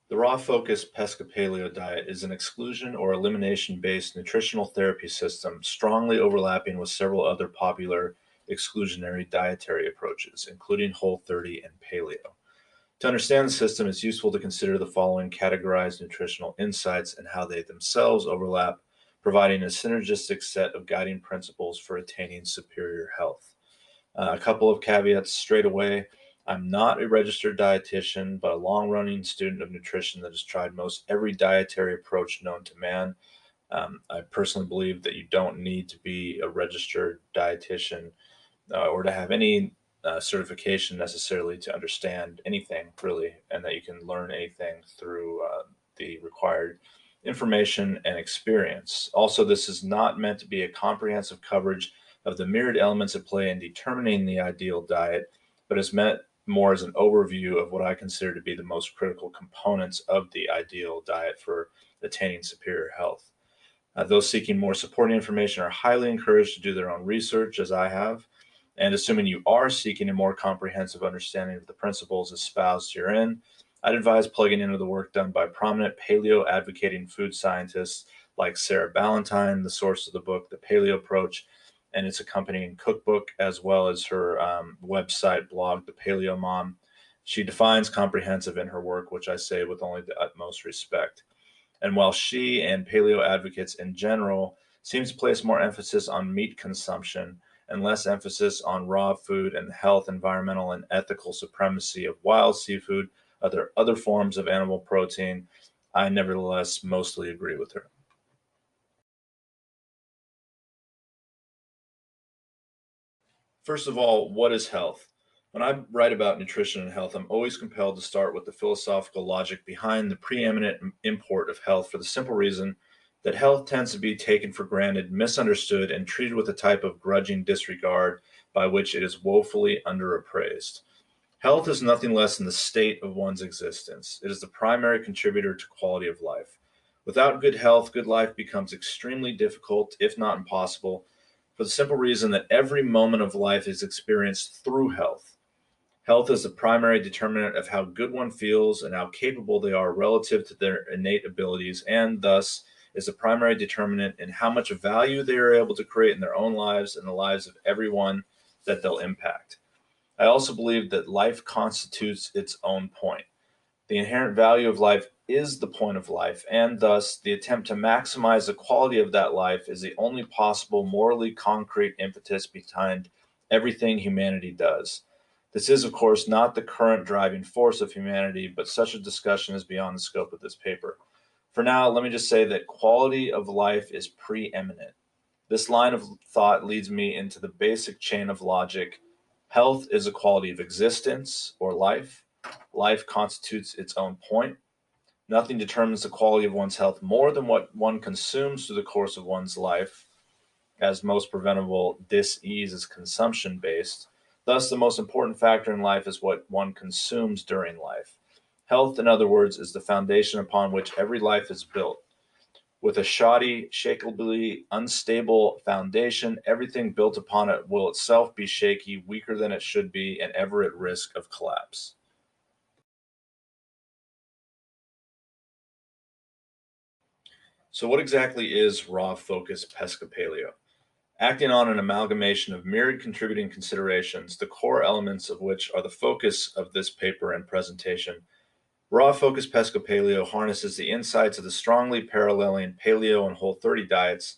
The raw focused Pesca Paleo diet is an exclusion or elimination based nutritional therapy system strongly overlapping with several other popular exclusionary dietary approaches, including Whole30 and Paleo. To understand the system, it's useful to consider the following categorized nutritional insights and how they themselves overlap, providing a synergistic set of guiding principles for attaining superior health. A couple of caveats straight away. I'm not a registered dietitian, but a long running student of nutrition that has tried most every dietary approach known to man. I personally believe that you don't need to be a registered dietitian or to have any certification necessarily to understand anything, really, and that you can learn anything through the required information and experience. Also, this is not meant to be a comprehensive coverage of the myriad elements at play in determining the ideal diet, but is meant more as an overview of what I consider to be the most critical components of the ideal diet for attaining superior health. Those seeking more supporting information are highly encouraged to do their own research, as I have. And assuming you are seeking a more comprehensive understanding of the principles espoused herein, I'd advise plugging into the work done by prominent paleo advocating food scientists like Sarah Ballantyne, the source of the book, The Paleo Approach, and its accompanying cookbook, as well as her website blog, The Paleo Mom. She defines comprehensive in her work, which I say with only the utmost respect. And while she and paleo advocates in general seem to place more emphasis on meat consumption and less emphasis on raw food and the health, environmental, and ethical supremacy of wild seafood, other forms of animal protein, I nevertheless mostly agree with her. First of all, what is health? When I write about nutrition and health, I'm always compelled to start with the philosophical logic behind the preeminent import of health for the simple reason that health tends to be taken for granted, misunderstood, and treated with a type of grudging disregard by which it is woefully underappraised. Health is nothing less than the state of one's existence. It is the primary contributor to quality of life. Without good health, good life becomes extremely difficult, if not impossible, for the simple reason that every moment of life is experienced through health. Health is the primary determinant of how good one feels and how capable they are relative to their innate abilities, and thus is the primary determinant in how much value they are able to create in their own lives and the lives of everyone that they'll impact. I also believe that life constitutes its own point. The inherent value of life is the point of life, and thus the attempt to maximize the quality of that life is the only possible morally concrete impetus behind everything humanity does. This is, of course, not the current driving force of humanity, but such a discussion is beyond the scope of this paper. For now, let me just say that quality of life is preeminent. This line of thought leads me into the basic chain of logic. Health is a quality of existence or life. Life constitutes its own point. Nothing determines the quality of one's health more than what one consumes through the course of one's life, as most preventable dis-ease is consumption based. Thus, the most important factor in life is what one consumes during life. Health, in other words, is the foundation upon which every life is built. With a shoddy, shakably unstable foundation, everything built upon it will itself be shaky, weaker than it should be, and ever at risk of collapse. So, what exactly is raw focus pesca paleo? Acting on an amalgamation of myriad contributing considerations, the core elements of which are the focus of this paper and presentation, raw focus pesca paleo harnesses the insights of the strongly paralleling paleo and Whole30 diets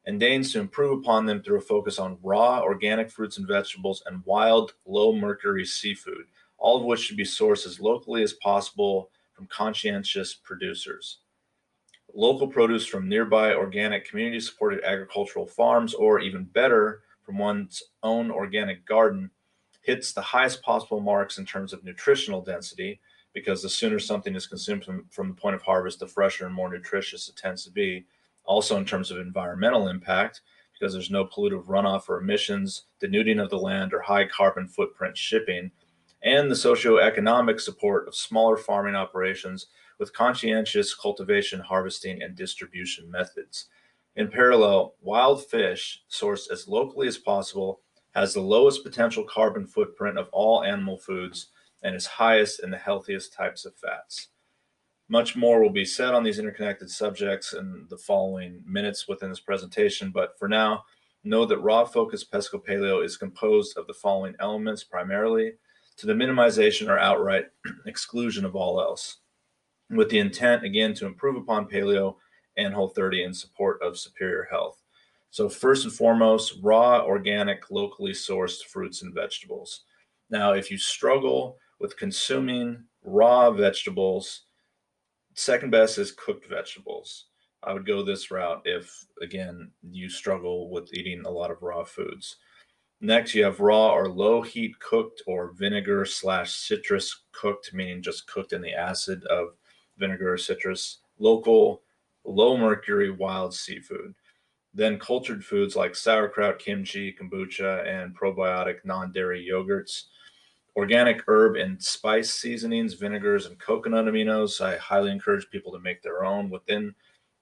and deigns to improve upon them through a focus on raw organic fruits and vegetables and wild, low mercury seafood, all of which should be sourced as locally as possible from conscientious producers. Local produce from nearby organic community supported agricultural farms, or even better, from one's own organic garden, hits the highest possible marks in terms of nutritional density, because the sooner something is consumed from the point of harvest, the fresher and more nutritious it tends to be. Also, in terms of environmental impact, because there's no pollutive runoff or emissions, denuding of the land, or high carbon footprint shipping, and the socioeconomic support of smaller farming operations with conscientious cultivation, harvesting, and distribution methods. In parallel, wild fish, sourced as locally as possible, has the lowest potential carbon footprint of all animal foods and is highest in the healthiest types of fats. Much more will be said on these interconnected subjects in the following minutes within this presentation, but for now, know that raw-focused Pesca Paleo is composed of the following elements primarily, to the minimization or outright exclusion of all else, with the intent, again, to improve upon Paleo and Whole30 in support of superior health. So first and foremost, raw, organic, locally sourced fruits and vegetables. Now, if you struggle with consuming raw vegetables, second best is cooked vegetables. I would go this route if, again, you struggle with eating a lot of raw foods. Next, you have raw or low heat cooked or vinegar slash citrus cooked, meaning just cooked in the acid of vinegar or citrus. Local, low mercury wild seafood. Then cultured foods like sauerkraut, kimchi, kombucha, and probiotic non-dairy yogurts. Organic herb and spice seasonings, vinegars, and coconut aminos. I highly encourage people to make their own within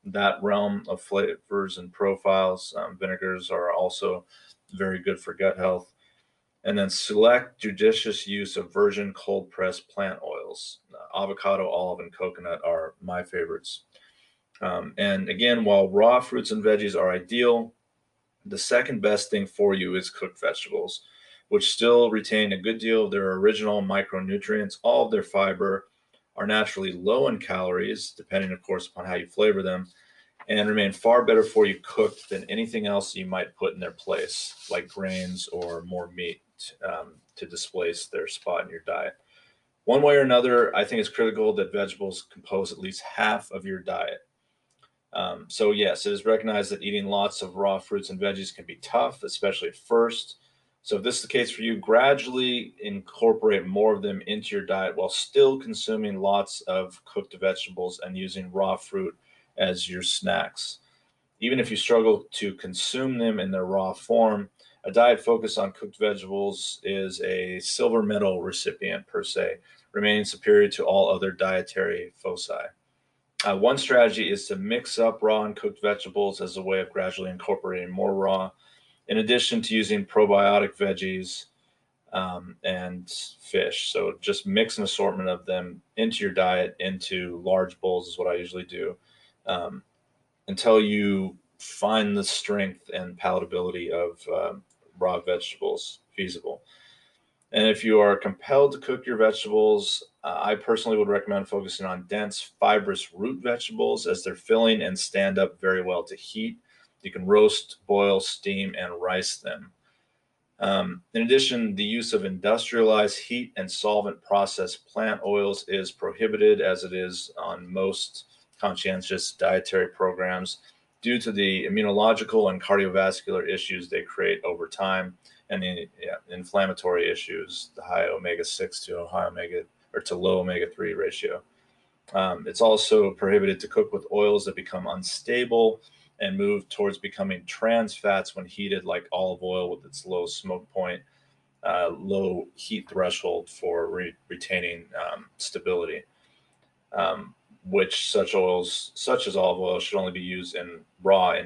that realm of flavors and profiles. Vinegars are also very good for gut health. And then select judicious use of virgin cold pressed plant oils. Avocado, olive, and coconut are my favorites. And again, while raw fruits and veggies are ideal, the second best thing for you is cooked vegetables, which still retain a good deal of their original micronutrients. All of their fiber are naturally low in calories, depending, of course, upon how you flavor them, and remain far better for you cooked than anything else you might put in their place, like grains or more meat, to displace their spot in your diet. One way or another, I think it's critical that vegetables compose at least half of your diet. So yes, it is recognized that eating lots of raw fruits and veggies can be tough, especially at first. So if this is the case for you, gradually incorporate more of them into your diet while still consuming lots of cooked vegetables and using raw fruit as your snacks. Even if you struggle to consume them in their raw form, a diet focused on cooked vegetables is a silver medal recipient per se, remaining superior to all other dietary foci. One strategy is to mix up raw and cooked vegetables as a way of gradually incorporating more raw, in addition to using probiotic veggies and fish. So just mix an assortment of them into your diet, into large bowls is what I usually do, um, until you find the strength and palatability of raw vegetables feasible. And if you are compelled to cook your vegetables, I personally would recommend focusing on dense, fibrous root vegetables as they're filling and stand up very well to heat. You can roast, boil, steam, and rice them. In addition, the use of industrialized heat and solvent processed plant oils is prohibited, as it is on most conscientious dietary programs, due to the immunological and cardiovascular issues they create over time, and the inflammatory issues, the high omega-6 to low omega-3 ratio. It's also prohibited to cook with oils that become unstable and move towards becoming trans fats when heated, like olive oil with its low smoke point, low heat threshold for retaining stability. Um, which such oils, such as olive oil, should only be used in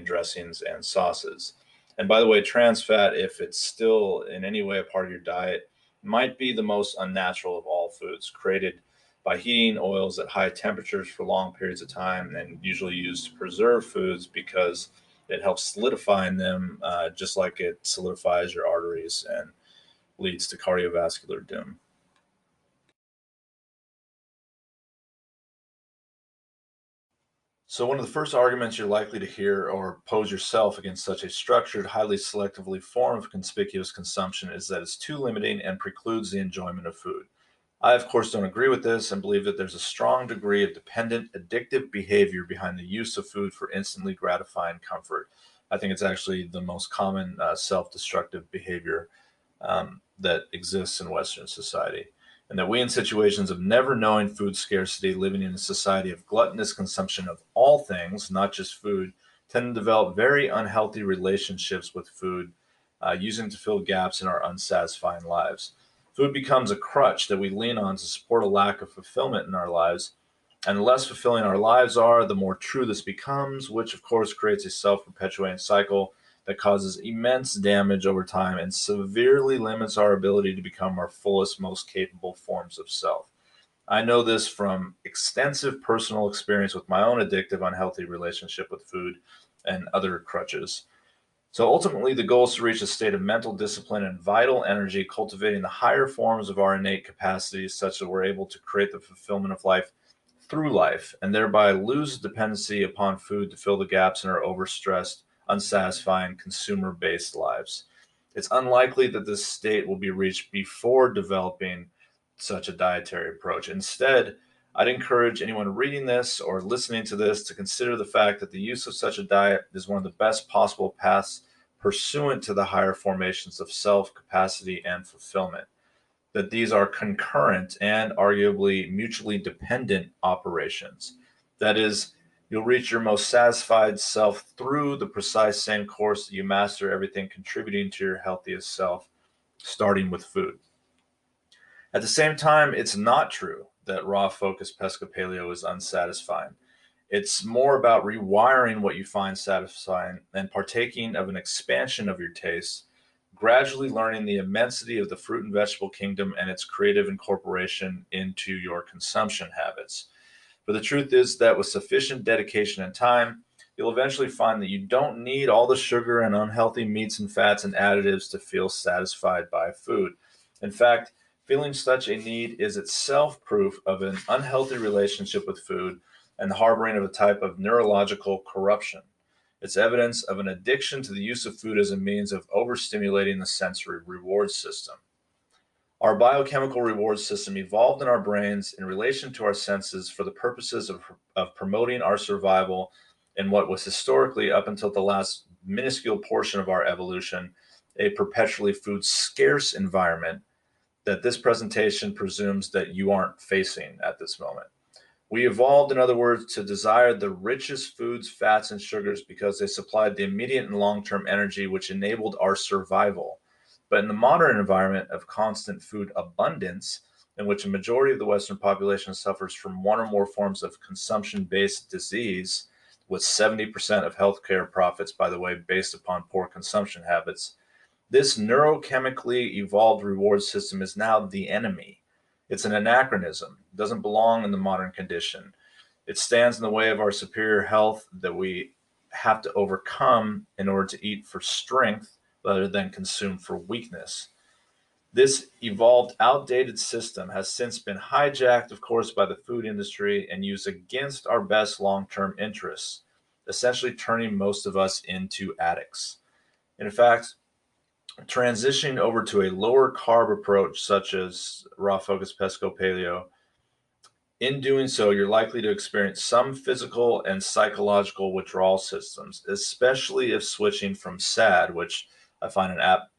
dressings and sauces. And by the way, trans fat, if it's still in any way a part of your diet, might be the most unnatural of all foods, created by heating oils at high temperatures for long periods of time, and usually used to preserve foods because it helps solidifying them, just like it solidifies your arteries and leads to cardiovascular doom. So one of the first arguments you're likely to hear or pose yourself against such a structured, highly selectively form of conspicuous consumption is that it's too limiting and precludes the enjoyment of food. I, of course, don't agree with this and believe that there's a strong degree of dependent, addictive behavior behind the use of food for instantly gratifying comfort. I think it's actually the most common self-destructive behavior that exists in Western society. And that we, in situations of never knowing food scarcity, living in a society of gluttonous consumption of all things, not just food, tend to develop very unhealthy relationships with food, using to fill gaps in our unsatisfying lives. Food becomes a crutch that we lean on to support a lack of fulfillment in our lives. And the less fulfilling our lives are, the more true this becomes, which of course creates a self perpetuating cycle that causes immense damage over time and severely limits our ability to become our fullest, most capable forms of self. I know this from extensive personal experience with my own addictive, unhealthy relationship with food and other crutches. So ultimately, the goal is to reach a state of mental discipline and vital energy, cultivating the higher forms of our innate capacities such that we're able to create the fulfillment of life through life and thereby lose dependency upon food to fill the gaps in our overstressed, unsatisfying, consumer based lives. It's unlikely that this state will be reached before developing such a dietary approach. Instead, I'd encourage anyone reading this or listening to this to consider the fact that the use of such a diet is one of the best possible paths pursuant to the higher formations of self, capacity, and fulfillment. That these are concurrent and arguably mutually dependent operations. That is, you'll reach your most satisfied self through the precise same course that you master everything contributing to your healthiest self, starting with food. At the same time, it's not true that raw focused pesca paleo is unsatisfying. It's more about rewiring what you find satisfying and partaking of an expansion of your tastes, gradually learning the immensity of the fruit and vegetable kingdom and its creative incorporation into your consumption habits. For the truth is that with sufficient dedication and time, you'll eventually find that you don't need all the sugar and unhealthy meats and fats and additives to feel satisfied by food. In fact, feeling such a need is itself proof of an unhealthy relationship with food and the harboring of a type of neurological corruption. It's evidence of an addiction to the use of food as a means of overstimulating the sensory reward system. Our biochemical reward system evolved in our brains in relation to our senses for the purposes of promoting our survival in what was historically, up until the last minuscule portion of our evolution, a perpetually food scarce environment that this presentation presumes that you aren't facing at this moment. We evolved, in other words, to desire the richest foods, fats, and sugars because they supplied the immediate and long term energy which enabled our survival. But in the modern environment of constant food abundance, in which a majority of the Western population suffers from one or more forms of consumption based disease, with 70% of healthcare profits, by the way, based upon poor consumption habits, this neurochemically evolved reward system is now the enemy. It's an anachronism. It doesn't belong in the modern condition. It stands in the way of our superior health that we have to overcome in order to eat for strength rather than consume for weakness. This evolved, outdated system has since been hijacked, of course, by the food industry and used against our best long term interests, essentially turning most of us into addicts. In fact, transitioning over to a lower carb approach, such as raw focus pesco paleo, in doing so, you're likely to experience some physical and psychological withdrawal systems, especially if switching from SAD, which I find an apt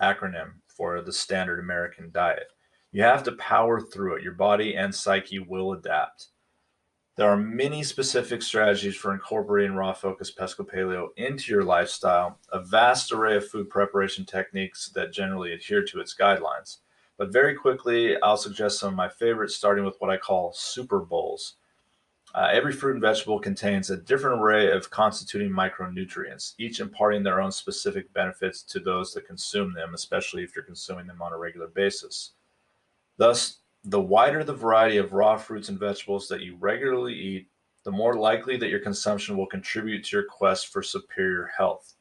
acronym for the standard American diet. You have to power through it. Your body and psyche will adapt. There are many specific strategies for incorporating raw focus pesco paleo into your lifestyle, a vast array of food preparation techniques that generally adhere to its guidelines. But very quickly, I'll suggest some of my favorites, starting with what I call super bowls. Every fruit and vegetable contains a different array of constituting micronutrients, each imparting their own specific benefits to those that consume them, especially if you're consuming them on a regular basis. Thus, the wider the variety of raw fruits and vegetables that you regularly eat, the more likely that your consumption will contribute to your quest for superior health.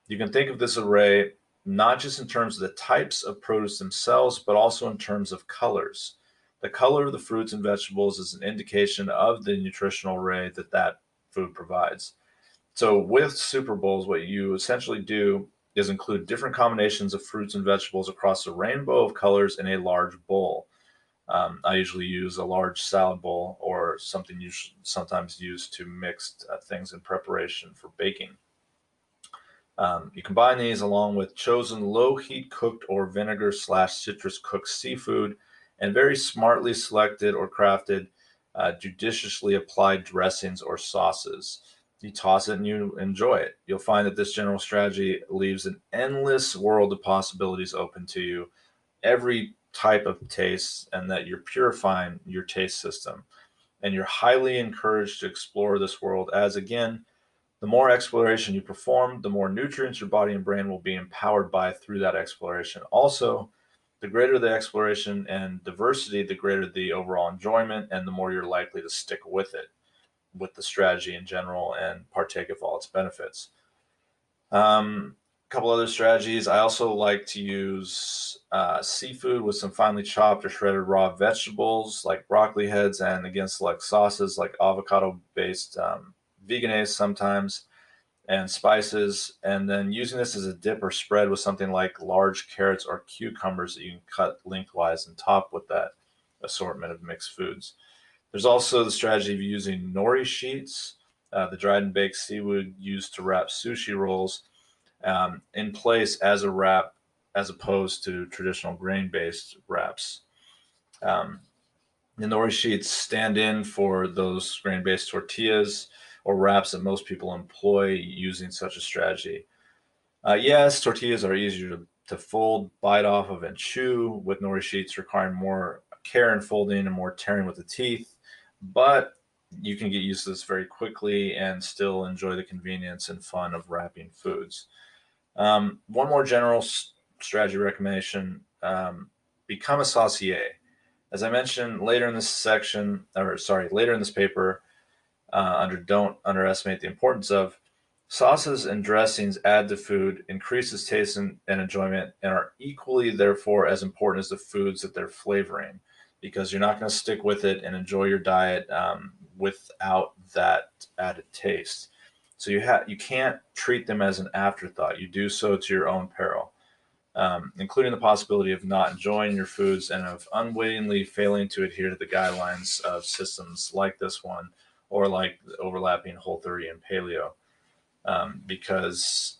You can think of this array not just in terms of the types of produce themselves, but also in terms of colors. The color of the fruits and vegetables is an indication of the nutritional array that that food provides. So, with Super Bowls, what you essentially do is include different combinations of fruits and vegetables across a rainbow of colors in a large bowl. I usually use a large salad bowl or something you sometimes use to mix things in preparation for baking. You combine these along with chosen low heat cooked or vinegar slash citrus cooked seafood and very smartly selected or crafted, judiciously applied dressings or sauces. You toss it and you enjoy it. You'll find that this general strategy leaves an endless world of possibilities open to you, every type of taste, and that you're purifying your taste system. And you're highly encouraged to explore this world as, again, the more exploration you perform, the more nutrients your body and brain will be empowered by through that exploration. Also, The greater the exploration and diversity, the greater the overall enjoyment, and the more you're likely to stick with it, with the strategy in general, and partake of all its benefits. A couple other strategies. I also like to use seafood with some finely chopped or shredded raw vegetables like broccoli heads, and again, select sauces like avocado based veganaise sometimes, and spices. And then using this as a dip or spread with something like large carrots or cucumbers that you can cut lengthwise and top with that assortment of mixed foods. There's also the strategy of using nori sheets, the dried and baked seaweed used to wrap sushi rolls, in place as a wrap, as opposed to traditional grain-based wraps. Um, the nori sheets stand in for those grain-based tortillas or wraps that most people employ using such a strategy. Yes, tortillas are easier to fold, bite off of, and chew, with nori sheets requiring more care in folding and more tearing with the teeth. But you can get used to this very quickly and still enjoy the convenience and fun of wrapping foods. One more general strategy recommendation: become a saucier. As I mentioned later in this section, or sorry, later in this paper, under don't underestimate the importance of sauces and dressings add to food, increases taste and enjoyment, and are equally, therefore, as important as the foods that they're flavoring, because you're not going to stick with it and enjoy your diet without that added taste. So you can't treat them as an afterthought. You do so to your own peril, including the possibility of not enjoying your foods and of unwittingly failing to adhere to the guidelines of systems like this one, or like overlapping Whole30 and Paleo, because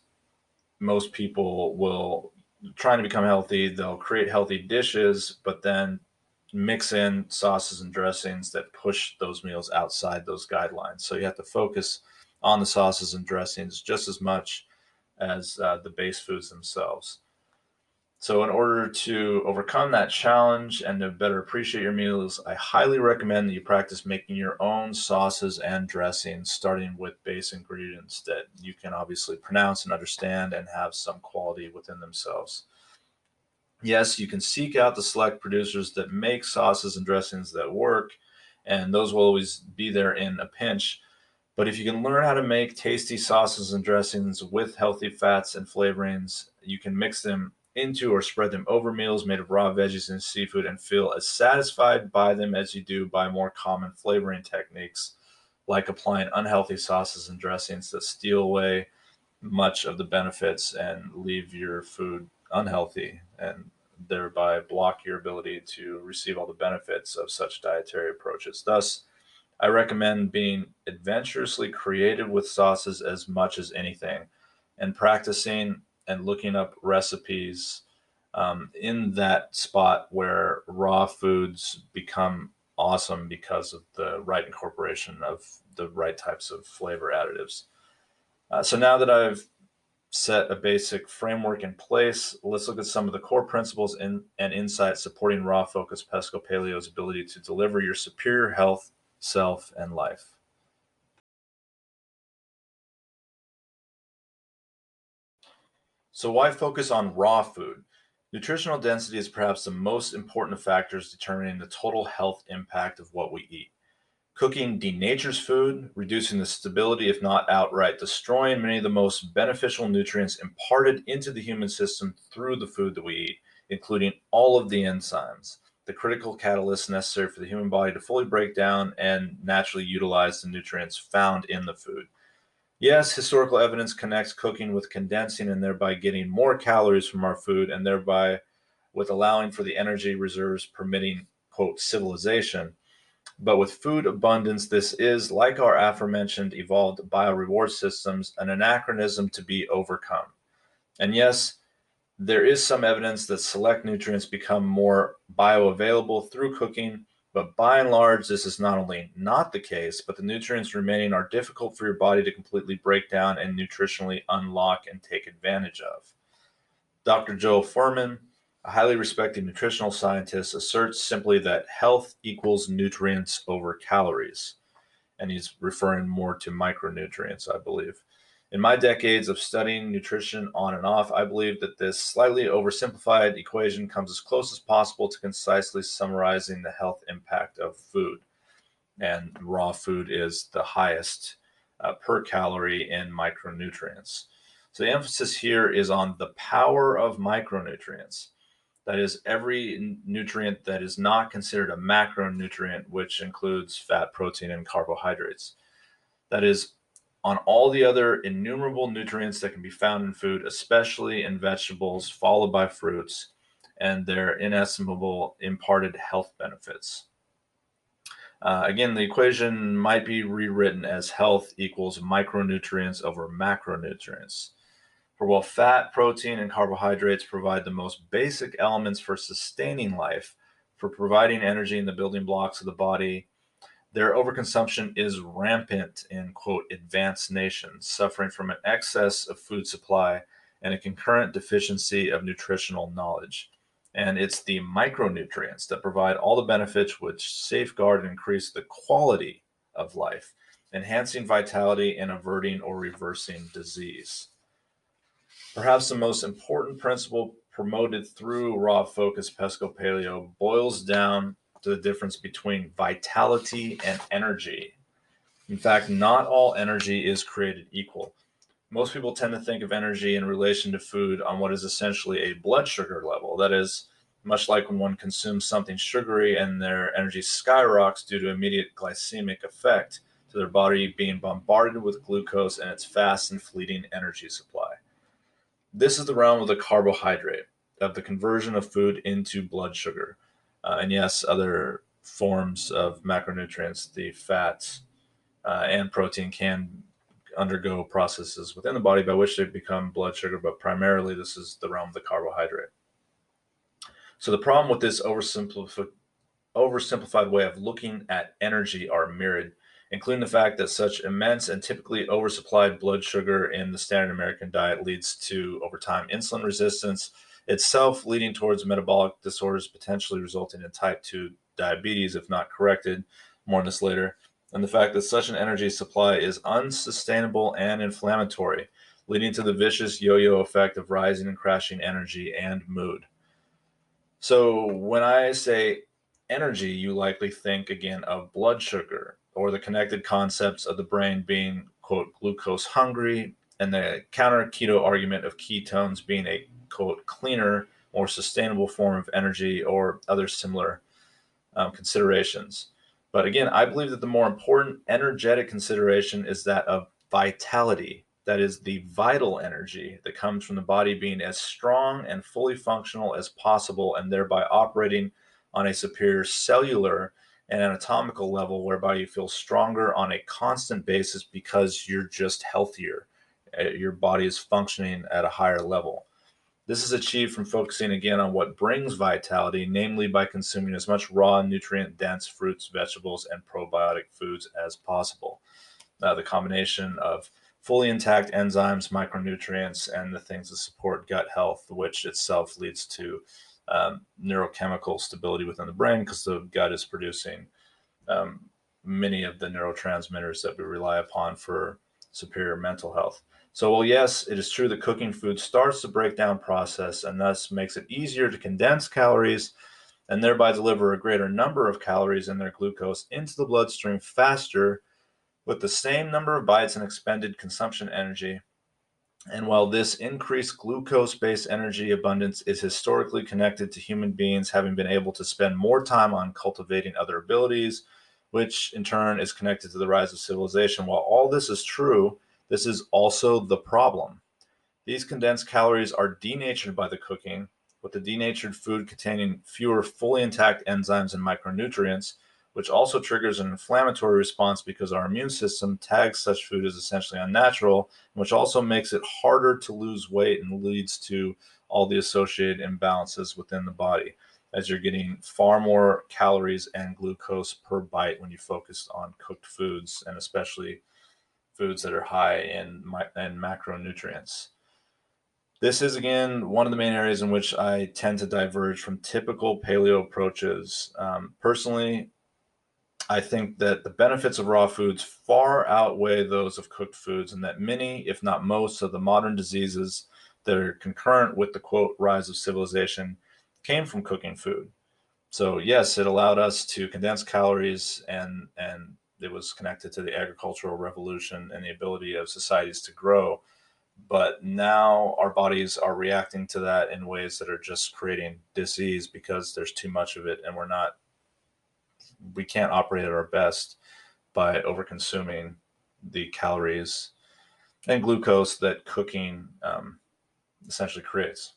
most people will, trying to become healthy, they'll create healthy dishes, but then mix in sauces and dressings that push those meals outside those guidelines. So you have to focus on the sauces and dressings just as much as the base foods themselves. So, in order to overcome that challenge and to better appreciate your meals, I highly recommend that you practice making your own sauces and dressings, starting with base ingredients that you can obviously pronounce and understand and have some quality within themselves. Yes, you can seek out the select producers that make sauces and dressings that work, and those will always be there in a pinch. But if you can learn how to make tasty sauces and dressings with healthy fats and flavorings, you can mix them into or spread them over meals made of raw veggies and seafood and feel as satisfied by them as you do by more common flavoring techniques, like applying unhealthy sauces and dressings that steal away much of the benefits and leave your food unhealthy, and thereby block your ability to receive all the benefits of such dietary approaches. Thus, I recommend being adventurously creative with sauces as much as anything, and practicing and looking up recipes in that spot where raw foods become awesome because of the right incorporation of the right types of flavor additives. So now that I've set a basic framework in place, let's look at some of the core principles and insights supporting raw focused Pesco Paleo's ability to deliver your superior health, self, and life. So, why focus on raw food? Nutritional density is perhaps the most important of factors determining the total health impact of what we eat. Cooking denatures food, reducing the stability, if not outright destroying many of the most beneficial nutrients imparted into the human system through the food that we eat, including all of the enzymes, the critical catalysts necessary for the human body to fully break down and naturally utilize the nutrients found in the food. Yes, historical evidence connects cooking with condensing and thereby getting more calories from our food, and thereby with allowing for the energy reserves permitting, quote, civilization. But with food abundance, this is, like our aforementioned evolved bioreward systems, an anachronism to be overcome. And yes, there is some evidence that select nutrients become more bioavailable through cooking, but by and large, this is not only not the case, but the nutrients remaining are difficult for your body to completely break down and nutritionally unlock and take advantage of. Dr. Joe Furman, a highly respected nutritional scientist, asserts simply that health equals nutrients over calories. And he's referring more to micronutrients, I believe. In my decades of studying nutrition on and off, I believe that this slightly oversimplified equation comes as close as possible to concisely summarizing the health impact of food. And raw food is the highest per calorie in micronutrients. So the emphasis here is on the power of micronutrients. That is, every nutrient that is not considered a macronutrient, which includes fat, protein, and carbohydrates. That is, on all the other innumerable nutrients that can be found in food, especially in vegetables, followed by fruits, and their inestimable imparted health benefits. Again, the equation might be rewritten as health equals micronutrients over macronutrients. For while fat, protein, and carbohydrates provide the most basic elements for sustaining life, for providing energy in the building blocks of the body, their overconsumption is rampant in, quote, advanced nations, suffering from an excess of food supply and a concurrent deficiency of nutritional knowledge. And it's the micronutrients that provide all the benefits which safeguard and increase the quality of life, enhancing vitality and averting or reversing disease. Perhaps the most important principle promoted through raw focus Pesco Paleo boils down to the difference between vitality and energy. In fact, not all energy is created equal. Most people tend to think of energy in relation to food on what is essentially a blood sugar level. That is, much like when one consumes something sugary and their energy skyrockets due to immediate glycemic effect to their body being bombarded with glucose and its fast and fleeting energy supply. This is the realm of the carbohydrate, of the conversion of food into blood sugar. And yes, other forms of macronutrients, the fats and protein, can undergo processes within the body by which they become blood sugar, but primarily this is the realm of the carbohydrate. So the problem with this oversimplified way of looking at energy are myriad, including the fact that such immense and typically oversupplied blood sugar in the standard American diet leads to, over time, insulin resistance, itself leading towards metabolic disorders, potentially resulting in type 2 diabetes if not corrected. More on this later. And the fact that such an energy supply is unsustainable and inflammatory, leading to the vicious yo yo effect of rising and crashing energy and mood. So when I say energy, you likely think again of blood sugar or the connected concepts of the brain being, quote, glucose hungry, and the counter keto argument of ketones being a, quote, cleaner, more sustainable form of energy, or other similar considerations. But again, I believe that the more important energetic consideration is that of vitality. That is the vital energy that comes from the body being as strong and fully functional as possible, and thereby operating on a superior cellular and anatomical level, whereby you feel stronger on a constant basis because you're just healthier. Your body is functioning at a higher level. This is achieved from focusing again on what brings vitality, namely by consuming as much raw, nutrient dense fruits, vegetables, and probiotic foods as possible. The combination of fully intact enzymes, micronutrients, and the things that support gut health, which itself leads to neurochemical stability within the brain because the gut is producing um, many of the neurotransmitters that we rely upon for superior mental health. So, well, yes, it is true that cooking food starts the breakdown process and thus makes it easier to condense calories and thereby deliver a greater number of calories and their glucose into the bloodstream faster with the same number of bites and expended consumption energy. And while this increased glucose based energy abundance is historically connected to human beings having been able to spend more time on cultivating other abilities, which in turn is connected to the rise of civilization, while all this is true, this is also the problem. These condensed calories are denatured by the cooking, with the denatured food containing fewer fully intact enzymes and micronutrients, which also triggers an inflammatory response because our immune system tags such food as essentially unnatural, which also makes it harder to lose weight and leads to all the associated imbalances within the body, as you're getting far more calories and glucose per bite when you focus on cooked foods, and especially foods that are high in macronutrients. This is, again, one of the main areas in which I tend to diverge from typical paleo approaches. Personally, I think that the benefits of raw foods far outweigh those of cooked foods, and that many, if not most, of the modern diseases that are concurrent with the quote rise of civilization came from cooking food. So yes, it allowed us to condense calories, and it was connected to the agricultural revolution and the ability of societies to grow. But now our bodies are reacting to that in ways that are just creating disease because there's too much of it, and we can't operate at our best by overconsuming the calories and glucose that cooking essentially creates.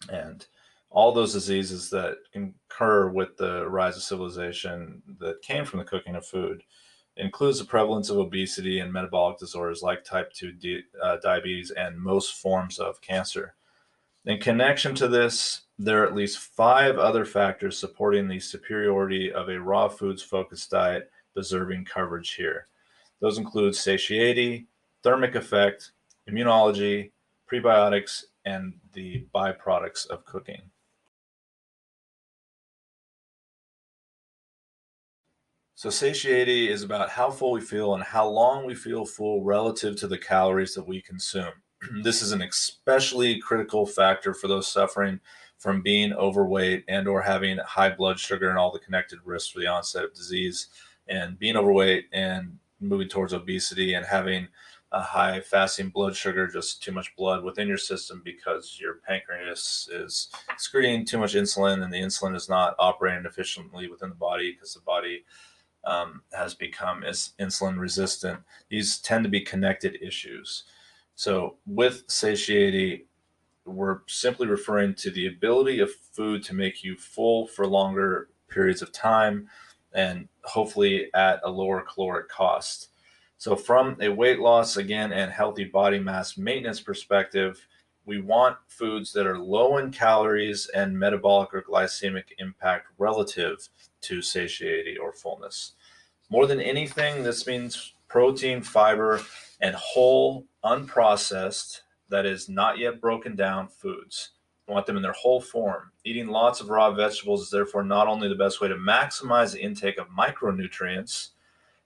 And all those diseases that incur with the rise of civilization that came from the cooking of food includes the prevalence of obesity and metabolic disorders like type 2 diabetes and most forms of cancer. In connection to this, there are at least 5 other factors supporting the superiority of a raw foods focused diet deserving coverage here. Those include satiety, thermic effect, immunology, prebiotics, and the byproducts of cooking. So, satiety is about how full we feel and how long we feel full relative to the calories that we consume. This is an especially critical factor for those suffering from being overweight and or having high blood sugar and all the connected risks for the onset of disease, and being overweight and moving towards obesity and having a high fasting blood sugar, just too much blood within your system because your pancreas is excreting too much insulin and the insulin is not operating efficiently within the body because the body has become insulin resistant. These tend to be connected issues. So, with satiety, we're simply referring to the ability of food to make you full for longer periods of time and hopefully at a lower caloric cost. So, from a weight loss, again, and healthy body mass maintenance perspective, we want foods that are low in calories and metabolic or glycemic impact relative to satiety or fullness. More than anything, this means protein, fiber, and whole, unprocessed, that is not yet broken down foods. We want them in their whole form. Eating lots of raw vegetables is therefore not only the best way to maximize the intake of micronutrients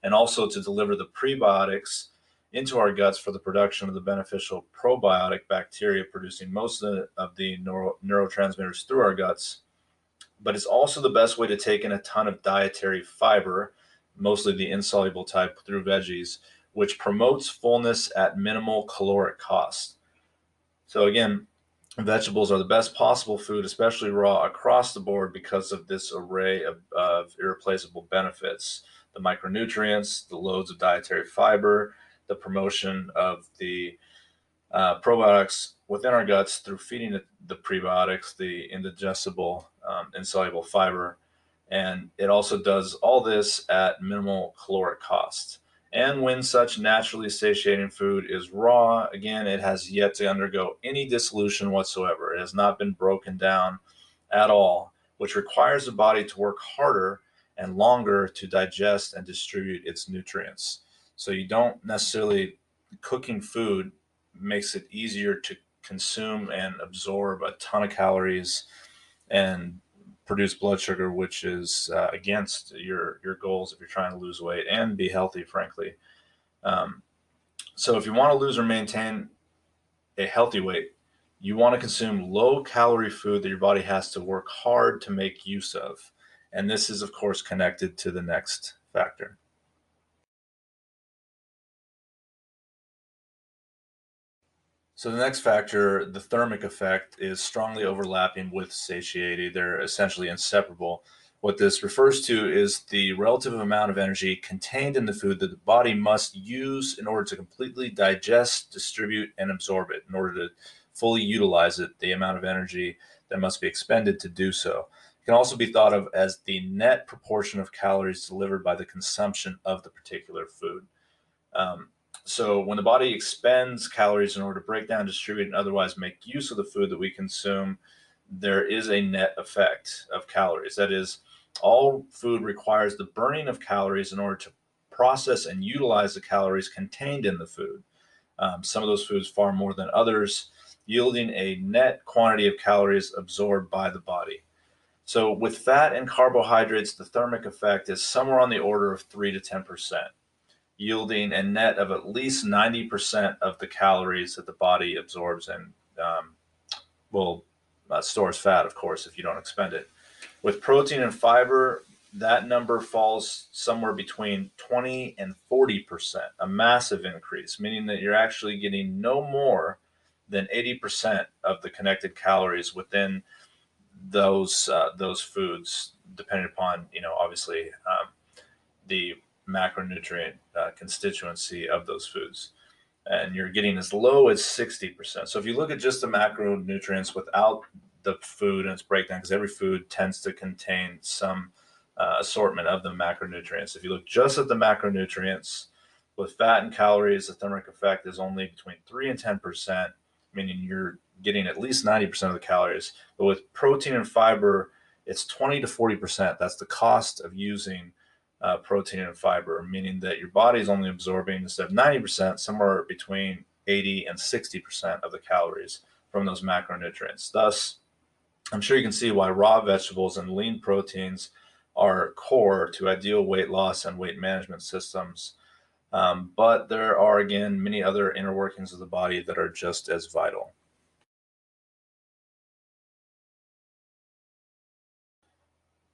and also to deliver the prebiotics into our guts for the production of the beneficial probiotic bacteria producing most of the neurotransmitters through our guts, but it's also the best way to take in a ton of dietary fiber, mostly the insoluble type through veggies, which promotes fullness at minimal caloric cost. So again, vegetables are the best possible food, especially raw, across the board because of this array of irreplaceable benefits. The micronutrients, the loads of dietary fiber, the promotion of the probiotics within our guts through feeding the prebiotics, the indigestible, insoluble fiber. And it also does all this at minimal caloric cost. And when such naturally satiating food is raw, again, it has yet to undergo any dissolution whatsoever. It has not been broken down at all, which requires the body to work harder and longer to digest and distribute its nutrients. So you don't necessarily, cooking food makes it easier to consume and absorb a ton of calories and produce blood sugar, which is against your goals if you're trying to lose weight and be healthy, frankly. Um, so if you want to lose or maintain a healthy weight, you want to consume low calorie food that your body has to work hard to make use of. And this is, of course, connected to the next factor. So the next factor, the thermic effect, is strongly overlapping with satiety. They're essentially inseparable. What this refers to is the relative amount of energy contained in the food that the body must use in order to completely digest, distribute, and absorb it. In order to fully utilize it, the amount of energy that must be expended to do so. It can also be thought of as the net proportion of calories delivered by the consumption of the particular food. Um, so when the body expends calories in order to break down, distribute, and otherwise make use of the food that we consume, there is a net effect of calories. That is, all food requires the burning of calories in order to process and utilize the calories contained in the food. Some of those foods far more than others, yielding a net quantity of calories absorbed by the body. So with fat and carbohydrates, the thermic effect is somewhere on the order of 3 to 10%, yielding a net of at least 90% of the calories that the body absorbs and um, will stores fat, of course, if you don't expend it. With protein and fiber, that number falls somewhere between 20 and 40%, a massive increase, meaning that you're actually getting no more than 80% of the connected calories within those foods, depending upon, obviously, the macronutrient constituency of those foods. And you're getting as low as 60%. So if you look at just the macronutrients without the food and its breakdown, because every food tends to contain some assortment of the macronutrients. If you look just at the macronutrients with fat and calories, the thermic effect is only between 3 and 10%, meaning you're getting at least 90% of the calories. But with protein and fiber, it's 20 to 40%. That's the cost of using protein and fiber, meaning that your body is only absorbing, instead of 90%, somewhere between 80 and 60% of the calories from those macronutrients. Thus, I'm sure you can see why raw vegetables and lean proteins are core to ideal weight loss and weight management systems. But there are, again, many other inner workings of the body that are just as vital.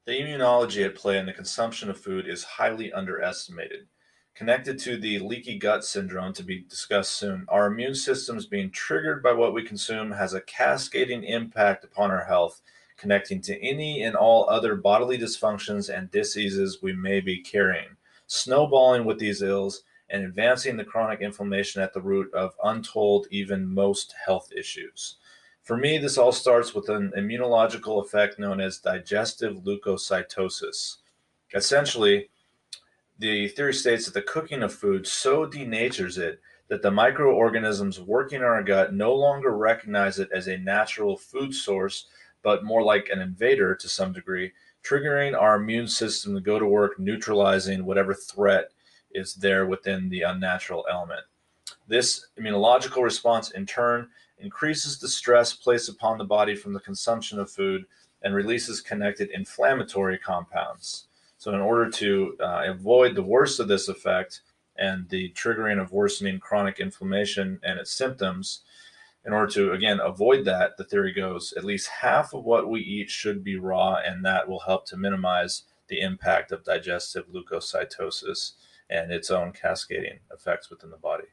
The immunology at play in the consumption of food is highly underestimated. Connected to the leaky gut syndrome to be discussed soon, our immune systems being triggered by what we consume has a cascading impact upon our health, connecting to any and all other bodily dysfunctions and diseases we may be carrying, snowballing with these ills and advancing the chronic inflammation at the root of untold, even most health issues. For me, this all starts with an immunological effect known as digestive leukocytosis. Essentially, the theory states that the cooking of food so denatures it that the microorganisms working in our gut no longer recognize it as a natural food source, but more like an invader to some degree, triggering our immune system to go to work neutralizing whatever threat is there within the unnatural element. This immunological response, in turn, increases the stress placed upon the body from the consumption of food and releases connected inflammatory compounds. So, in order to avoid the worst of this effect and the triggering of worsening chronic inflammation and its symptoms, in order to, again, avoid that, the theory goes at least half of what we eat should be raw, and that will help to minimize the impact of digestive leukocytosis and its own cascading effects within the body.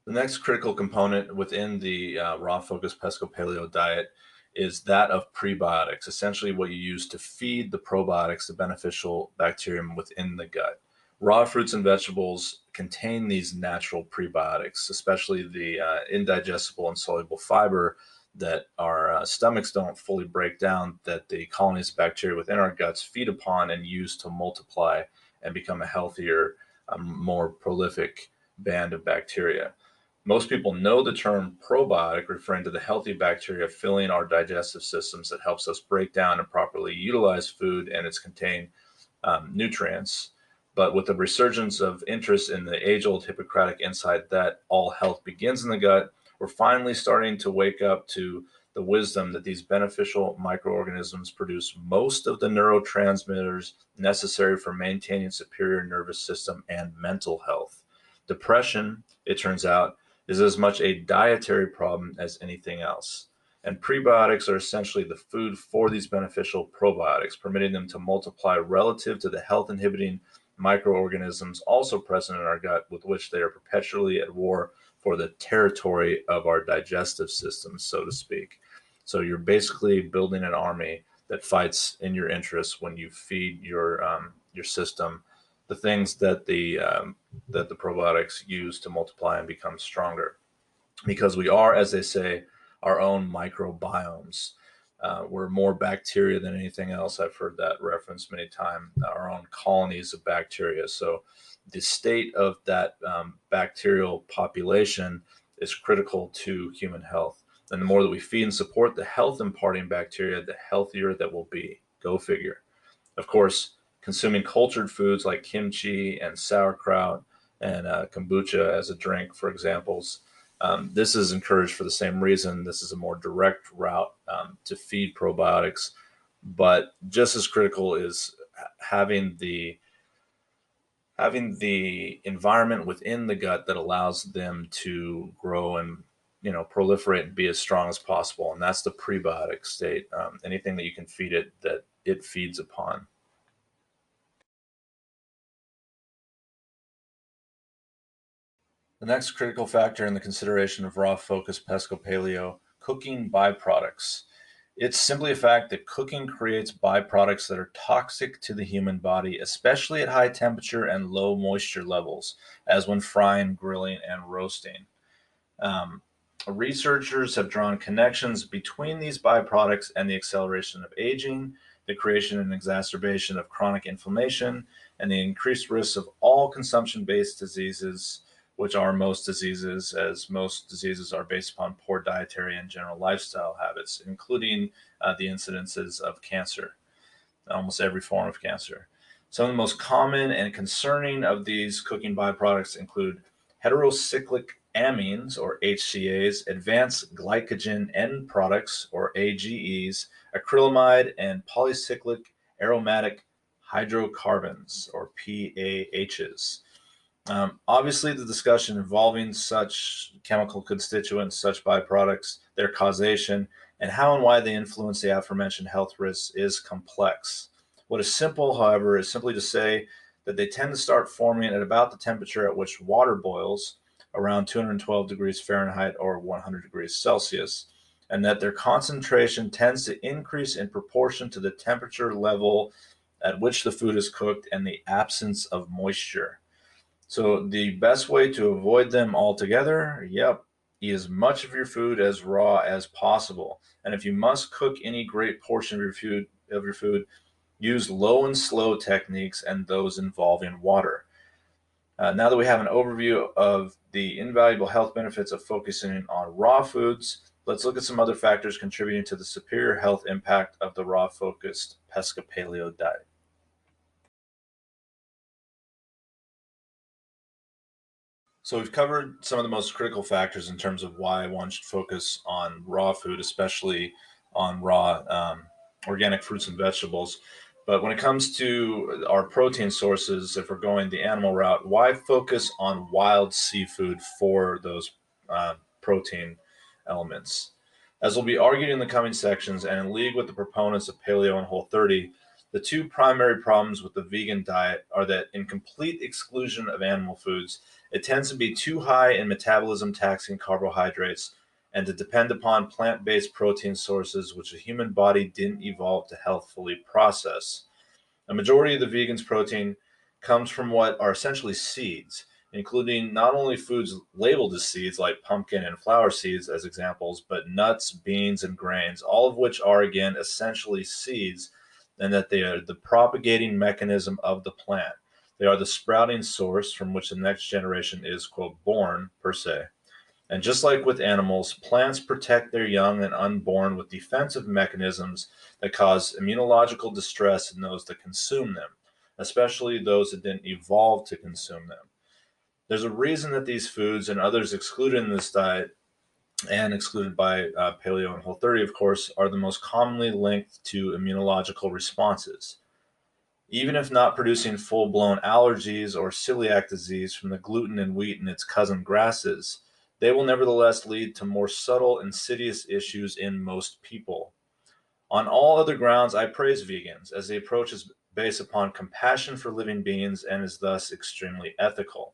The next critical component within the raw focused pesco paleo diet is that of prebiotics, essentially what you use to feed the probiotics, the beneficial bacterium within the gut. Raw fruits and vegetables contain these natural prebiotics, especially the indigestible and soluble fiber that our stomachs don't fully break down, that the colonies of bacteria within our guts feed upon and use to multiply and become a healthier, more prolific band of bacteria. Most people know the term probiotic, referring to the healthy bacteria filling our digestive systems that helps us break down and properly utilize food and its contained nutrients. But with the resurgence of interest in the age old Hippocratic insight that all health begins in the gut, we're finally starting to wake up to the wisdom that these beneficial microorganisms produce most of the neurotransmitters necessary for maintaining superior nervous system and mental health. Depression, it turns out, is as much a dietary problem as anything else. And prebiotics are essentially the food for these beneficial probiotics, permitting them to multiply relative to the health inhibiting microorganisms also present in our gut, with which they are perpetually at war for the territory of our digestive system, so to speak. So you're basically building an army that fights in your interests when you feed your system the things that the probiotics use to multiply and become stronger. Because we are, as they say, our own microbiomes. We're more bacteria than anything else. I've heard that referenced many times. Our own colonies of bacteria. So the state of that bacterial population is critical to human health. And the more that we feed and support the health imparting bacteria, the healthier that will be. Go figure. Of course, consuming cultured foods like kimchi and sauerkraut and kombucha as a drink, for examples, This is encouraged for the same reason. This is a more direct route to feed probiotics, but just as critical is having the environment within the gut that allows them to grow and proliferate and be as strong as possible, and that's the prebiotic state. Anything that you can feed it that it feeds upon. The next critical factor in the consideration of raw focus pesco paleo: cooking byproducts. It's simply a fact that cooking creates byproducts that are toxic to the human body, especially at high temperature and low moisture levels, as when frying, grilling, and roasting. Um, Researchers have drawn connections between these byproducts and the acceleration of aging, the creation and exacerbation of chronic inflammation, and the increased risks of all consumption based diseases, which are most diseases, as most diseases are based upon poor dietary and general lifestyle habits, including the incidences of cancer, almost every form of cancer. Some of the most common and concerning of these cooking byproducts include heterocyclic amines, or HCAs, advanced glycogen end products, or AGEs, acrylamide, and polycyclic aromatic hydrocarbons, or PAHs. Obviously, the discussion involving such chemical constituents, such byproducts, their causation, and how and why they influence the aforementioned health risks is complex. What is simple, however, is simply to say that they tend to start forming at about the temperature at which water boils, around 212 degrees Fahrenheit or 100 degrees Celsius, and that their concentration tends to increase in proportion to the temperature level at which the food is cooked and the absence of moisture. So the best way to avoid them altogether, yep, eat as much of your food as raw as possible. And if you must cook any great portion of your food, use low and slow techniques and those involving water. Now that we have an overview of the invaluable health benefits of focusing on raw foods, let's look at some other factors contributing to the superior health impact of the raw focused pesca paleo diet. So we've covered some of the most critical factors in terms of why one should focus on raw food, especially on raw organic fruits and vegetables. But when it comes to our protein sources, if we're going the animal route, why focus on wild seafood for those protein elements? As will be argued in the coming sections and in league with the proponents of paleo and Whole30, the two primary problems with the vegan diet are that, in complete exclusion of animal foods, it tends to be too high in metabolism taxing carbohydrates and to depend upon plant based protein sources which the human body didn't evolve to healthfully process. A majority of the vegan's protein comes from what are essentially seeds, including not only foods labeled as seeds like pumpkin and flower seeds as examples, but nuts, beans, and grains, all of which are again essentially seeds, and that they are the propagating mechanism of the plant. They are the sprouting source from which the next generation is, quote, born, per se. And just like with animals, plants protect their young and unborn with defensive mechanisms that cause immunological distress in those that consume them, especially those that didn't evolve to consume them. There's a reason that these foods and others excluded in this diet and excluded by Paleo and Whole30, of course, are the most commonly linked to immunological responses. Even if not producing full blown allergies or celiac disease from the gluten in wheat and its cousin grasses, they will nevertheless lead to more subtle, insidious issues in most people. On all other grounds, I praise vegans, as the approach is based upon compassion for living beings and is thus extremely ethical.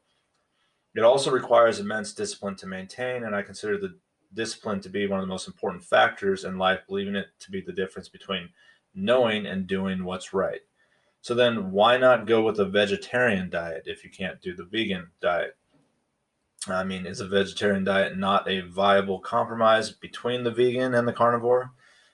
It also requires immense discipline to maintain, and I consider the discipline to be one of the most important factors in life, believing it to be the difference between knowing and doing what's right. So then why not go with a vegetarian diet if you can't do the vegan diet? I mean, is a vegetarian diet not a viable compromise between the vegan and the carnivore?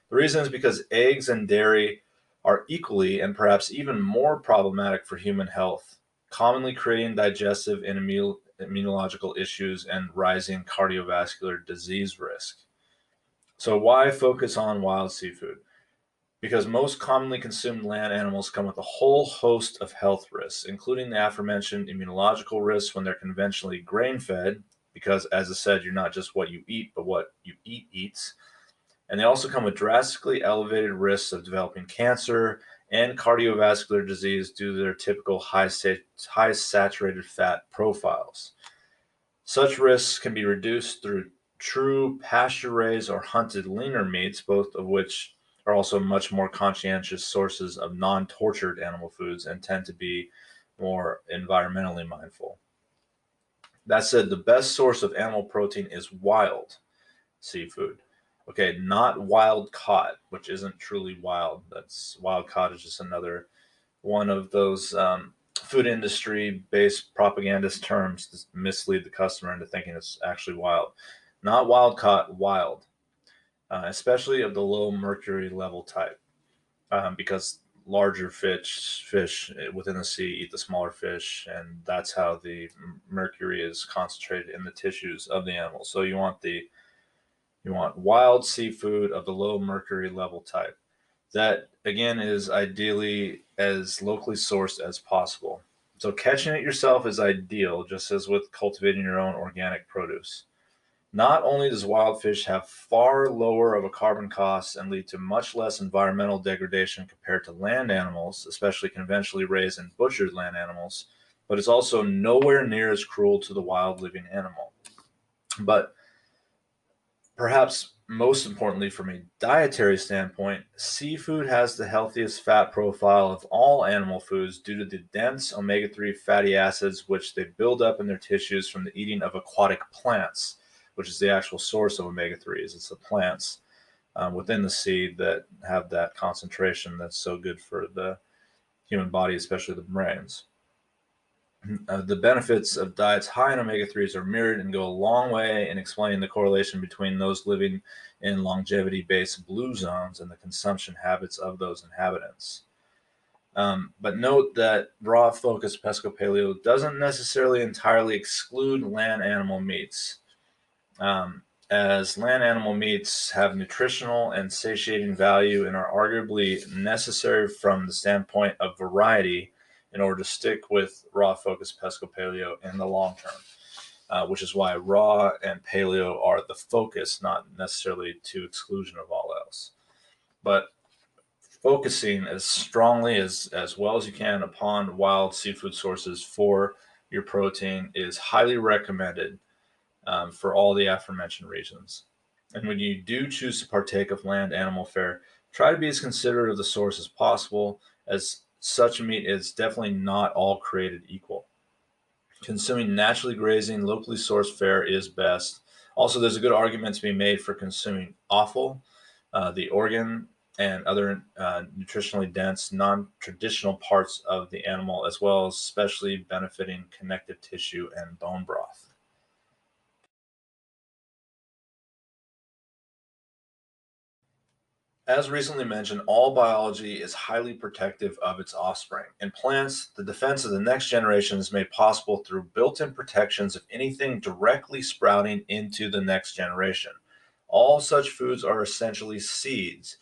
The reason is because eggs and dairy are equally and perhaps even more problematic for human health, commonly creating digestive and immunological issues and rising cardiovascular disease risk. So why focus on wild seafood? Because most commonly consumed land animals come with a whole host of health risks, including the aforementioned immunological risks when they're conventionally grain fed, because, as I said, you're not just what you eat, but what you eat eats. And they also come with drastically elevated risks of developing cancer and cardiovascular disease due to their typical high saturated fat profiles. Such risks can be reduced through true pasture raised or hunted leaner meats, both of which are also much more conscientious sources of non tortured animal foods and tend to be more environmentally mindful. That said, the best source of animal protein is wild seafood. Okay, not wild caught, which isn't truly wild. That's wild caught is just another one of those food industry based propagandist terms to mislead the customer into thinking it's actually wild. Not wild caught, wild, especially of the low mercury level type, because larger fish within the sea eat the smaller fish, and that's how the mercury is concentrated in the tissues of the animal. So you want wild seafood of the low mercury level type. That, again, is ideally as locally sourced as possible. So catching it yourself is ideal, just as with cultivating your own organic produce. Not only does wild fish have far lower of a carbon cost and lead to much less environmental degradation compared to land animals, especially conventionally raised and butchered land animals, but it's also nowhere near as cruel to the wild living animal. But perhaps most importantly, from a dietary standpoint, seafood has the healthiest fat profile of all animal foods due to the dense omega 3 fatty acids which they build up in their tissues from the eating of aquatic plants, which is the actual source of omega 3s. It's the plants within the sea that have that concentration that's so good for the human body, especially the brains. The benefits of diets high in omega 3s are mirrored and go a long way in explaining the correlation between those living in longevity based blue zones and the consumption habits of those inhabitants. But note that raw focused pesco paleo doesn't necessarily entirely exclude land animal meats, um, as land animal meats have nutritional and satiating value and are arguably necessary from the standpoint of variety in order to stick with raw focused pesco paleo in the long term, which is why raw and paleo are the focus, not necessarily to exclusion of all else. But focusing as strongly as well as you can upon wild seafood sources for your protein is highly recommended for all the aforementioned reasons. And when you do choose to partake of land animal fare, try to be as considerate of the source as possible, as such meat is definitely not all created equal. Consuming naturally grazing, locally sourced fare is best. Also, there's a good argument to be made for consuming offal, the organ, and other nutritionally dense, non traditional parts of the animal, as well as especially benefiting connective tissue and bone broth. As recently mentioned, all biology is highly protective of its offspring. In plants, the defense of the next generation is made possible through built in protections of anything directly sprouting into the next generation. All such foods are essentially seeds.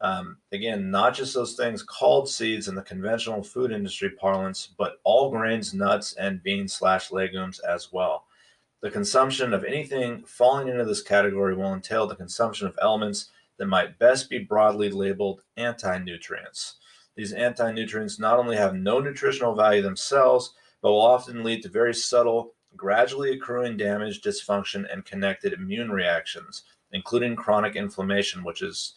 Again, not just those things called seeds in the conventional food industry parlance, but all grains, nuts, and beans slash legumes as well. The consumption of anything falling into this category will entail the consumption of elements that might best be broadly labeled anti-nutrients. These anti-nutrients not only have no nutritional value themselves, but will often lead to very subtle, gradually accruing damage, dysfunction, and connected immune reactions, including chronic inflammation, which is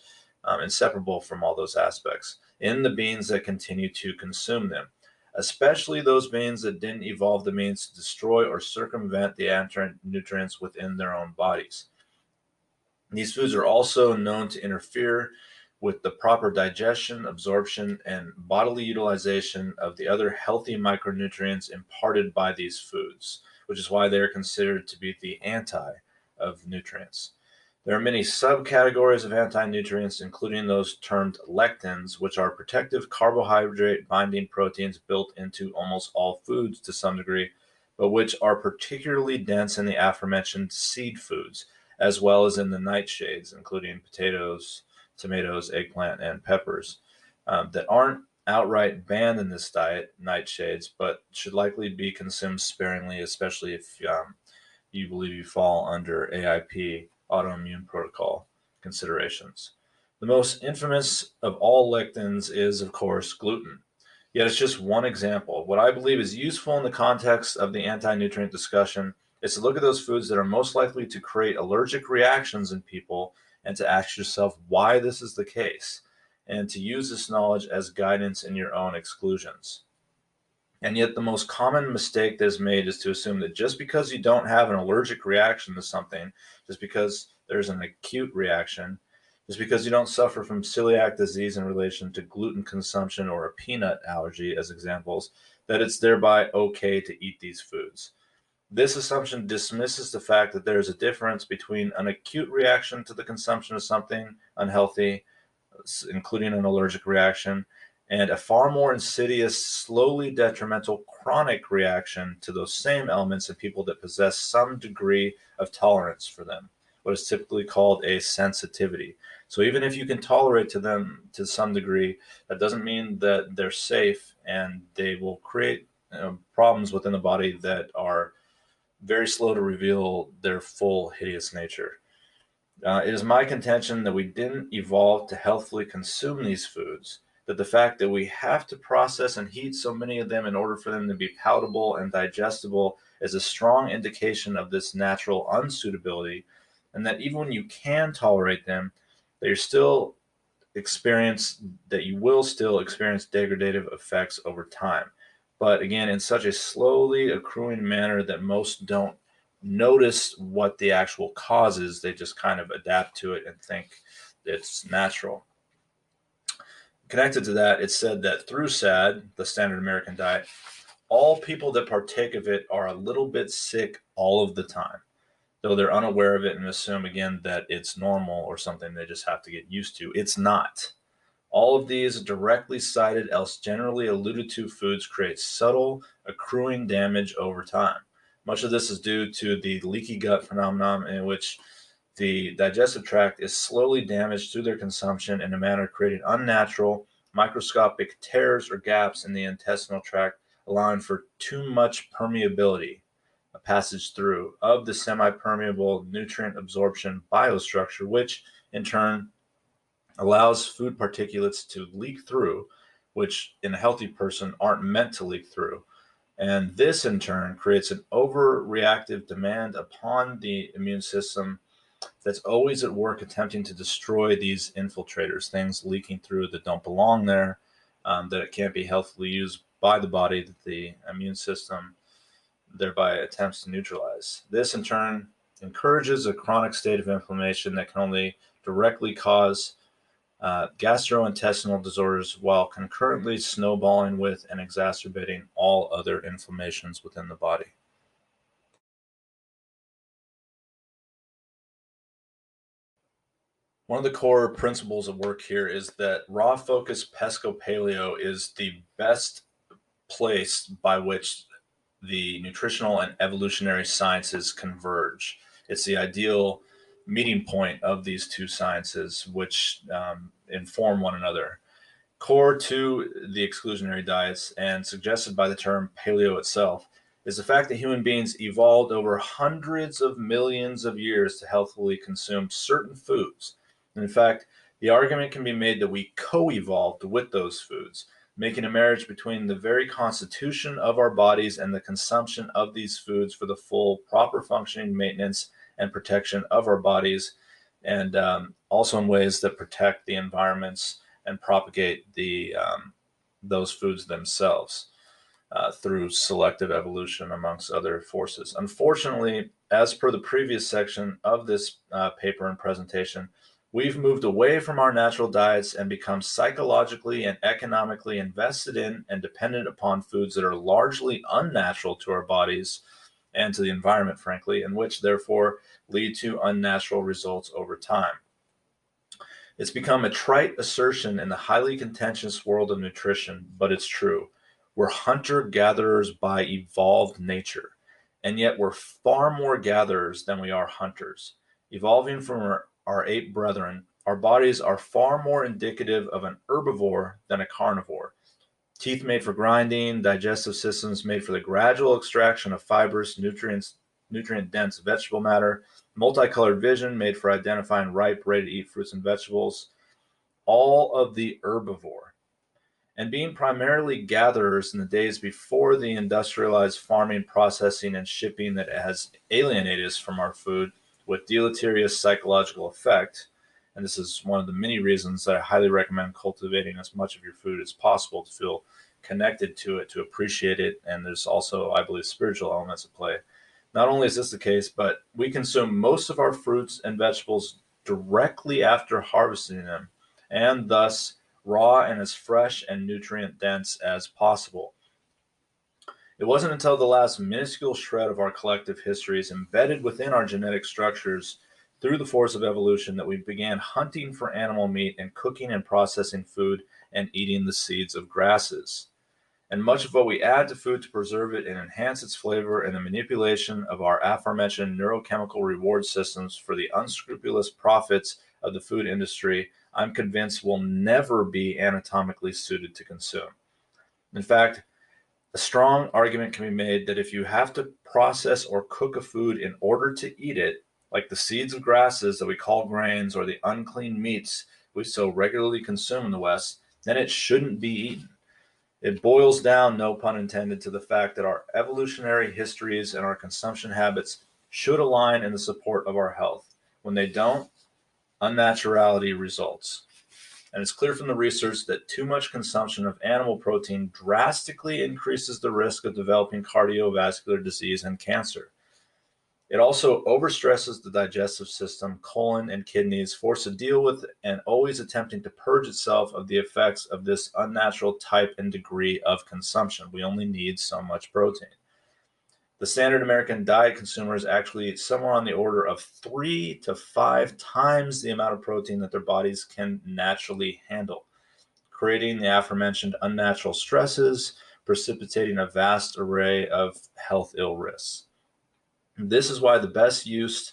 inseparable from all those aspects, in the beings that continue to consume them, especially those beings that didn't evolve the means to destroy or circumvent the nutrients within their own bodies. These foods are also known to interfere with the proper digestion, absorption, and bodily utilization of the other healthy micronutrients imparted by these foods, which is why they are considered to be the anti of nutrients. There are many subcategories of anti-nutrients, including those termed lectins, which are protective carbohydrate binding proteins built into almost all foods to some degree, but which are particularly dense in the aforementioned seed foods, as well as in the nightshades, including potatoes, tomatoes, eggplant, and peppers, that aren't outright banned in this diet, nightshades, but should likely be consumed sparingly, especially if you believe you fall under AIP, autoimmune protocol considerations. The most infamous of all lectins is, of course, gluten. Yet it's just one example. What I believe is useful in the context of the anti-nutrient discussion is to look at those foods that are most likely to create allergic reactions in people and to ask yourself why this is the case, and to use this knowledge as guidance in your own exclusions. And yet, the most common mistake that is made is to assume that just because you don't have an allergic reaction to something, just because there's an acute reaction, just because you don't suffer from celiac disease in relation to gluten consumption or a peanut allergy, as examples, that it's thereby okay to eat these foods. This assumption dismisses the fact that there is a difference between an acute reaction to the consumption of something unhealthy, including an allergic reaction, and a far more insidious, slowly detrimental chronic reaction to those same elements in people that possess some degree of tolerance for them, what is typically called a sensitivity. So even if you can tolerate to them to some degree, that doesn't mean that they're safe, and they will create problems within the body that are very slow to reveal their full hideous nature. It is my contention that we didn't evolve to healthfully consume these foods, that the fact that we have to process and heat so many of them in order for them to be palatable and digestible is a strong indication of this natural unsuitability, and that even when you can tolerate them, that you're still experience that you will still experience degradative effects over time. But again, in such a slowly accruing manner that most don't notice what the actual cause is. They just kind of adapt to it and think it's natural. Connected to that, it's said that through SAD, the standard American diet, all people that partake of it are a little bit sick all of the time, though they're unaware of it and assume again that it's normal or something they just have to get used to. It's not. All of these directly cited, else generally alluded to foods create subtle, accruing damage over time. Much of this is due to the leaky gut phenomenon, in which the digestive tract is slowly damaged through their consumption in a manner creating unnatural, microscopic tears or gaps in the intestinal tract, allowing for too much permeability, a passage through, of the semi permeable nutrient absorption biostructure, which in turn allows food particulates to leak through, which in a healthy person aren't meant to leak through. And this in turn creates an overreactive demand upon the immune system that's always at work attempting to destroy these infiltrators, things leaking through that don't belong there, that it can't be healthily used by the body, that the immune system thereby attempts to neutralize. This in turn encourages a chronic state of inflammation that can only directly cause gastrointestinal disorders while concurrently snowballing with and exacerbating all other inflammations within the body. One of the core principles at work here is that raw focused Pesca Paleo is the best place by which the nutritional and evolutionary sciences converge. It's the ideal meeting point of these two sciences, which inform one another. Core to the exclusionary diets and suggested by the term paleo itself is the fact that human beings evolved over hundreds of millions of years to healthily consume certain foods. And in fact, the argument can be made that we co-evolved with those foods, making a marriage between the very constitution of our bodies and the consumption of these foods for the full, proper functioning, maintenance, and protection of our bodies, and also in ways that protect the environments and propagate those foods themselves through selective evolution, amongst other forces. Unfortunately, as per the previous section of this paper and presentation, we've moved away from our natural diets and become psychologically and economically invested in and dependent upon foods that are largely unnatural to our bodies and to the environment, frankly, and which therefore lead to unnatural results over time. It's become a trite assertion in the highly contentious world of nutrition, but it's true. We're hunter gatherers by evolved nature, and yet we're far more gatherers than we are hunters. Evolving from our ape brethren, our bodies are far more indicative of an herbivore than a carnivore. Teeth made for grinding, digestive systems made for the gradual extraction of fibrous nutrients nutrient-dense vegetable matter, multicolored vision made for identifying ripe, ready-to-eat fruits and vegetables, all of the herbivore. And being primarily gatherers in the days before the industrialized farming, processing, and shipping that has alienated us from our food with deleterious psychological effect, and this is one of the many reasons that I highly recommend cultivating as much of your food as possible to feel connected to it, to appreciate it, and there's also, I believe, spiritual elements at play. Not only is this the case, but we consume most of our fruits and vegetables directly after harvesting them, and thus raw and as fresh and nutrient dense as possible. It wasn't until the last minuscule shred of our collective histories embedded within our genetic structures through the force of evolution that we began hunting for animal meat and cooking and processing food and eating the seeds of grasses. And much of what we add to food to preserve it and enhance its flavor and the manipulation of our aforementioned neurochemical reward systems for the unscrupulous profits of the food industry, I'm convinced will never be anatomically suited to consume. In fact, a strong argument can be made that if you have to process or cook a food in order to eat it, like the seeds of grasses that we call grains or the unclean meats we so regularly consume in the West, then it shouldn't be eaten. It boils down, no pun intended, to the fact that our evolutionary histories and our consumption habits should align in the support of our health. When they don't, unnaturality results. And it's clear from the research that too much consumption of animal protein drastically increases the risk of developing cardiovascular disease and cancer. It also overstresses the digestive system, colon, and kidneys, forced to deal with and always attempting to purge itself of the effects of this unnatural type and degree of consumption. We only need so much protein. The standard American diet consumer is actually somewhere on the order of 3 to 5 times the amount of protein that their bodies can naturally handle, creating the aforementioned unnatural stresses, precipitating a vast array of health ill risks. This is why the best use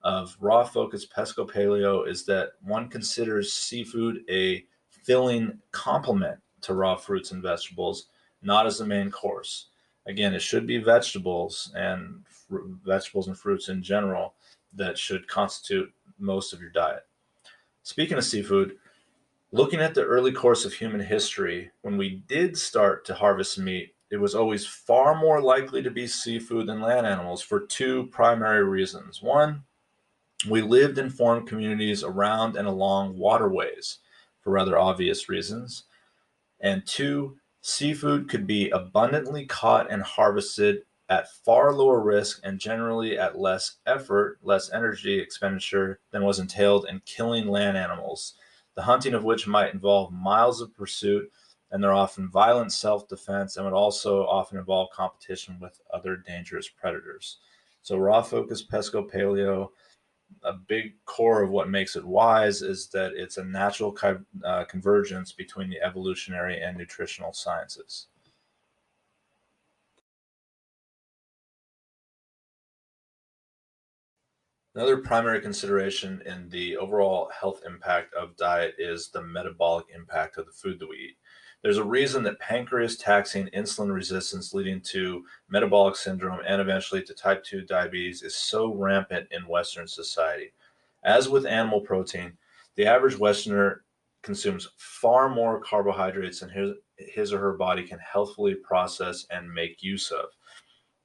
of raw focused pesco paleo is that one considers seafood a filling complement to raw fruits and vegetables, not as the main course. Again, it should be vegetables and fruits in general that should constitute most of your diet. Speaking of seafood, looking at the early course of human history, when we did start to harvest meat, it was always far more likely to be seafood than land animals for two primary reasons. One, we lived and formed communities around and along waterways for rather obvious reasons. And two, seafood could be abundantly caught and harvested at far lower risk and generally at less effort, less energy expenditure than was entailed in killing land animals, the hunting of which might involve miles of pursuit, and they're often violent self-defense and would also often involve competition with other dangerous predators. So raw focused pesco paleo, a big core of what makes it wise is that it's a natural convergence between the evolutionary and nutritional sciences. Another primary consideration in the overall health impact of diet is the metabolic impact of the food that we eat. There's a reason that pancreas taxing insulin resistance leading to metabolic syndrome and eventually to type 2 diabetes is so rampant in Western society. As with animal protein, the average Westerner consumes far more carbohydrates than his or her body can healthfully process and make use of.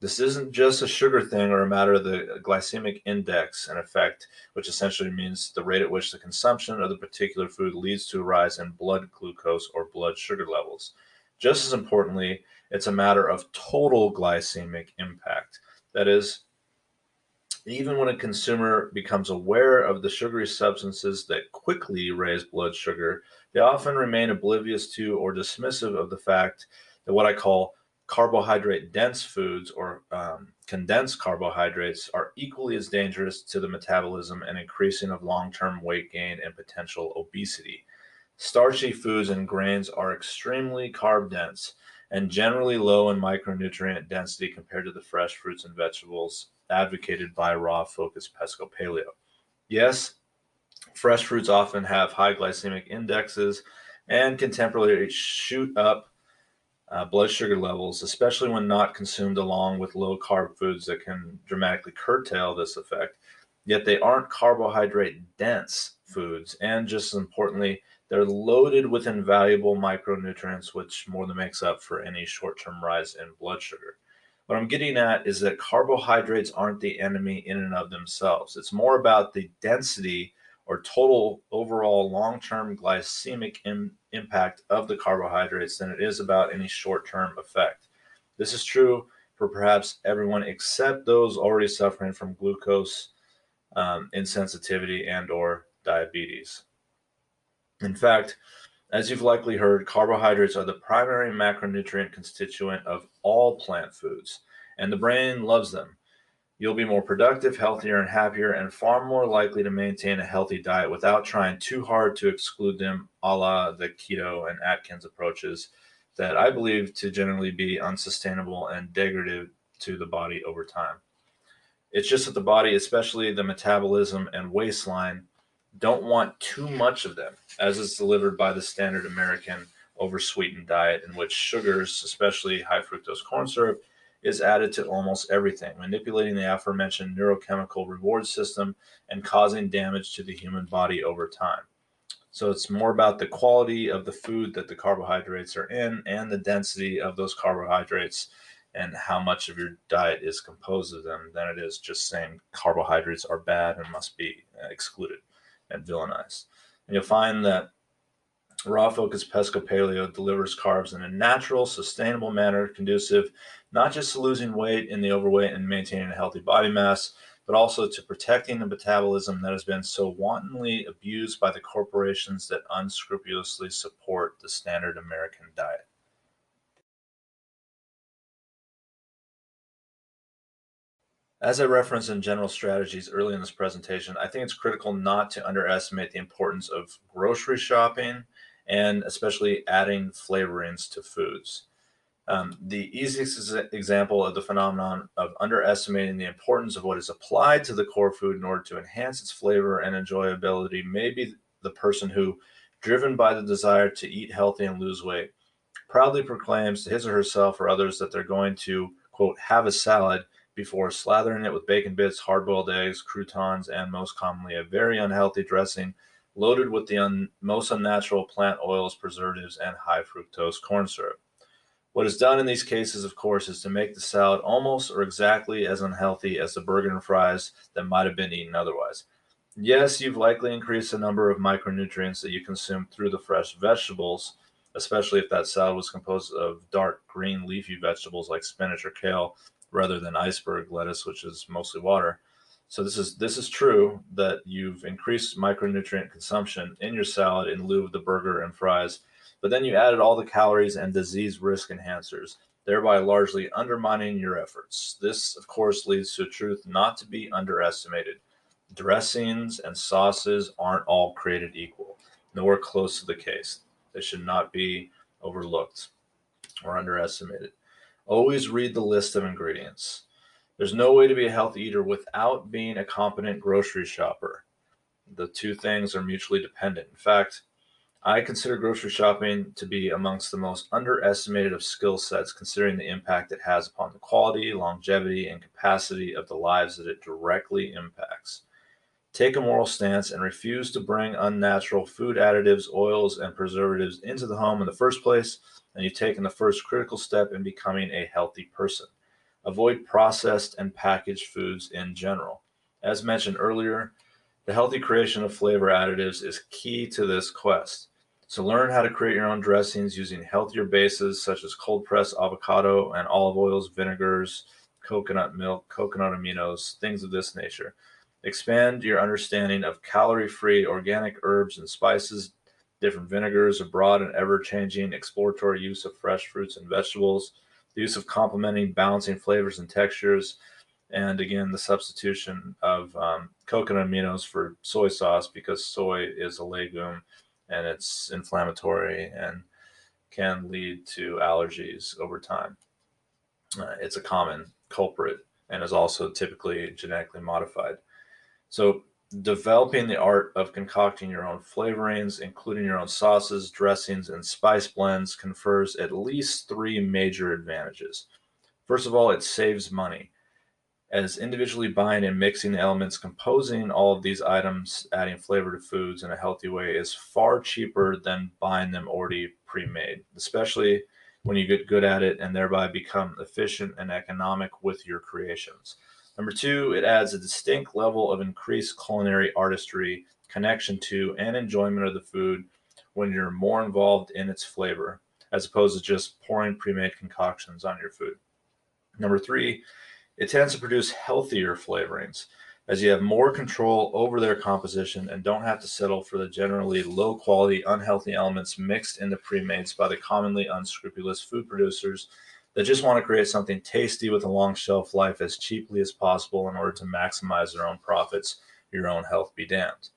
This isn't just a sugar thing or a matter of the glycemic index and effect, which essentially means the rate at which the consumption of the particular food leads to a rise in blood glucose or blood sugar levels. Just as importantly, it's a matter of total glycemic impact. That is, even when a consumer becomes aware of the sugary substances that quickly raise blood sugar, they often remain oblivious to or dismissive of the fact that what I call carbohydrate dense foods or condensed carbohydrates are equally as dangerous to the metabolism and increasing of long-term weight gain and potential obesity. Starchy foods and grains are extremely carb dense and generally low in micronutrient density compared to the fresh fruits and vegetables advocated by raw focused pesco paleo. Yes, fresh fruits often have high glycemic indexes and can temporarily shoot up blood sugar levels, especially when not consumed along with low carb foods that can dramatically curtail this effect. Yet they aren't carbohydrate dense foods, and just as importantly, they're loaded with invaluable micronutrients, which more than makes up for any short term rise in blood sugar. What I'm getting at is that carbohydrates aren't the enemy in and of themselves. It's more about the density or total overall long term glycemic impact of the carbohydrates than it is about any short term effect. This is true for perhaps everyone except those already suffering from glucose insensitivity and or diabetes. In fact, as you've likely heard, carbohydrates are the primary macronutrient constituent of all plant foods, and the brain loves them. You'll be more productive, healthier, and happier, and far more likely to maintain a healthy diet without trying too hard to exclude them, a la the keto and Atkins approaches that I believe to generally be unsustainable and degradative to the body over time. It's just that the body, especially the metabolism and waistline, don't want too much of them, as is delivered by the standard American oversweetened diet, in which sugars, especially high fructose corn syrup, is added to almost everything, manipulating the aforementioned neurochemical reward system and causing damage to the human body over time. So it's more about the quality of the food that the carbohydrates are in and the density of those carbohydrates and how much of your diet is composed of them than it is just saying carbohydrates are bad and must be excluded and villainized. And you'll find that raw focused Pesca Paleo delivers carbs in a natural, sustainable manner conducive not just to losing weight in the overweight and maintaining a healthy body mass, but also to protecting the metabolism that has been so wantonly abused by the corporations that unscrupulously support the standard American diet. As I referenced in general strategies early in this presentation, I think it's critical not to underestimate the importance of grocery shopping and especially adding flavorings to foods. The easiest example of the phenomenon of underestimating the importance of what is applied to the core food in order to enhance its flavor and enjoyability may be the person who, driven by the desire to eat healthy and lose weight, proudly proclaims to his or herself or others that they're going to, quote, have a salad before slathering it with bacon bits, hard boiled eggs, croutons, and most commonly a very unhealthy dressing loaded with the most unnatural plant oils, preservatives, and high fructose corn syrup. What is done in these cases, of course, is to make the salad almost or exactly as unhealthy as the burger and fries that might have been eaten otherwise. Yes, you've likely increased the number of micronutrients that you consume through the fresh vegetables, especially if that salad was composed of dark green leafy vegetables like spinach or kale, rather than iceberg lettuce, which is mostly water. So this is true that you've increased micronutrient consumption in your salad in lieu of the burger and fries, but then you added all the calories and disease risk enhancers, thereby largely undermining your efforts. This, of course, leads to a truth not to be underestimated. Dressings and sauces aren't all created equal, nowhere close to the case. They should not be overlooked or underestimated. Always read the list of ingredients. There's no way to be a healthy eater without being a competent grocery shopper. The two things are mutually dependent. In fact, I consider grocery shopping to be amongst the most underestimated of skill sets, considering the impact it has upon the quality, longevity, and capacity of the lives that it directly impacts. Take a moral stance and refuse to bring unnatural food additives, oils, and preservatives into the home in the first place, and you've taken the first critical step in becoming a healthy person. Avoid processed and packaged foods in general. As mentioned earlier, the healthy creation of flavor additives is key to this quest. So learn how to create your own dressings using healthier bases such as cold pressed avocado and olive oils, vinegars, coconut milk, coconut aminos, things of this nature. Expand your understanding of calorie-free organic herbs and spices, different vinegars, a broad and ever-changing exploratory use of fresh fruits and vegetables, the use of complementing, balancing flavors and textures, and again, the substitution of coconut aminos for soy sauce because soy is a legume and it's inflammatory and can lead to allergies over time. It's a common culprit and is also typically genetically modified. So Developing the art of concocting your own flavorings, including your own sauces, dressings, and spice blends, confers at least three major advantages. First of all, it saves money, as individually buying and mixing the elements composing all of these items, adding flavor to foods in a healthy way, is far cheaper than buying them already pre-made, especially when you get good at it and thereby become efficient and economic with your creations. Number two, it adds a distinct level of increased culinary artistry, connection to, and enjoyment of the food when you're more involved in its flavor, as opposed to just pouring pre-made concoctions on your food. Number three, it tends to produce healthier flavorings, as you have more control over their composition and don't have to settle for the generally low quality, unhealthy elements mixed into pre-mades by the commonly unscrupulous food producers that just want to create something tasty with a long shelf life as cheaply as possible in order to maximize their own profits. Your own health be damned.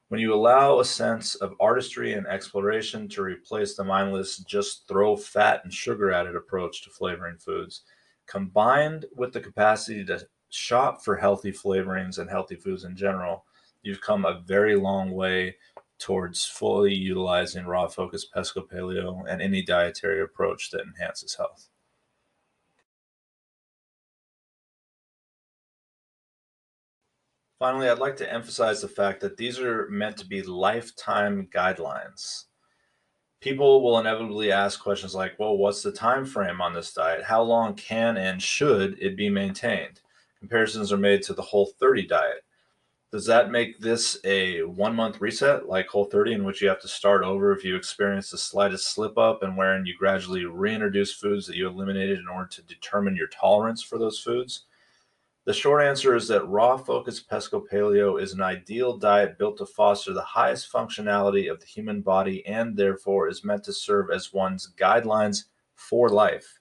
When you allow a sense of artistry and exploration to replace the mindless just throw fat and sugar at it approach to flavoring foods, combined with the capacity to shop for healthy flavorings and healthy foods in general, you've come a very long way towards fully utilizing raw focus pesco paleo and any dietary approach that enhances health. Finally, I'd like to emphasize the fact that these are meant to be lifetime guidelines. People will inevitably ask questions like, well, what's the time frame on this diet? How long can and should it be maintained? Comparisons are made to the Whole30 diet. Does that make this a 1 month reset like Whole30, in which you have to start over if you experience the slightest slip up, and wherein you gradually reintroduce foods that you eliminated in order to determine your tolerance for those foods? The short answer is that raw focused pesco paleo is an ideal diet built to foster the highest functionality of the human body and therefore is meant to serve as one's guidelines for life.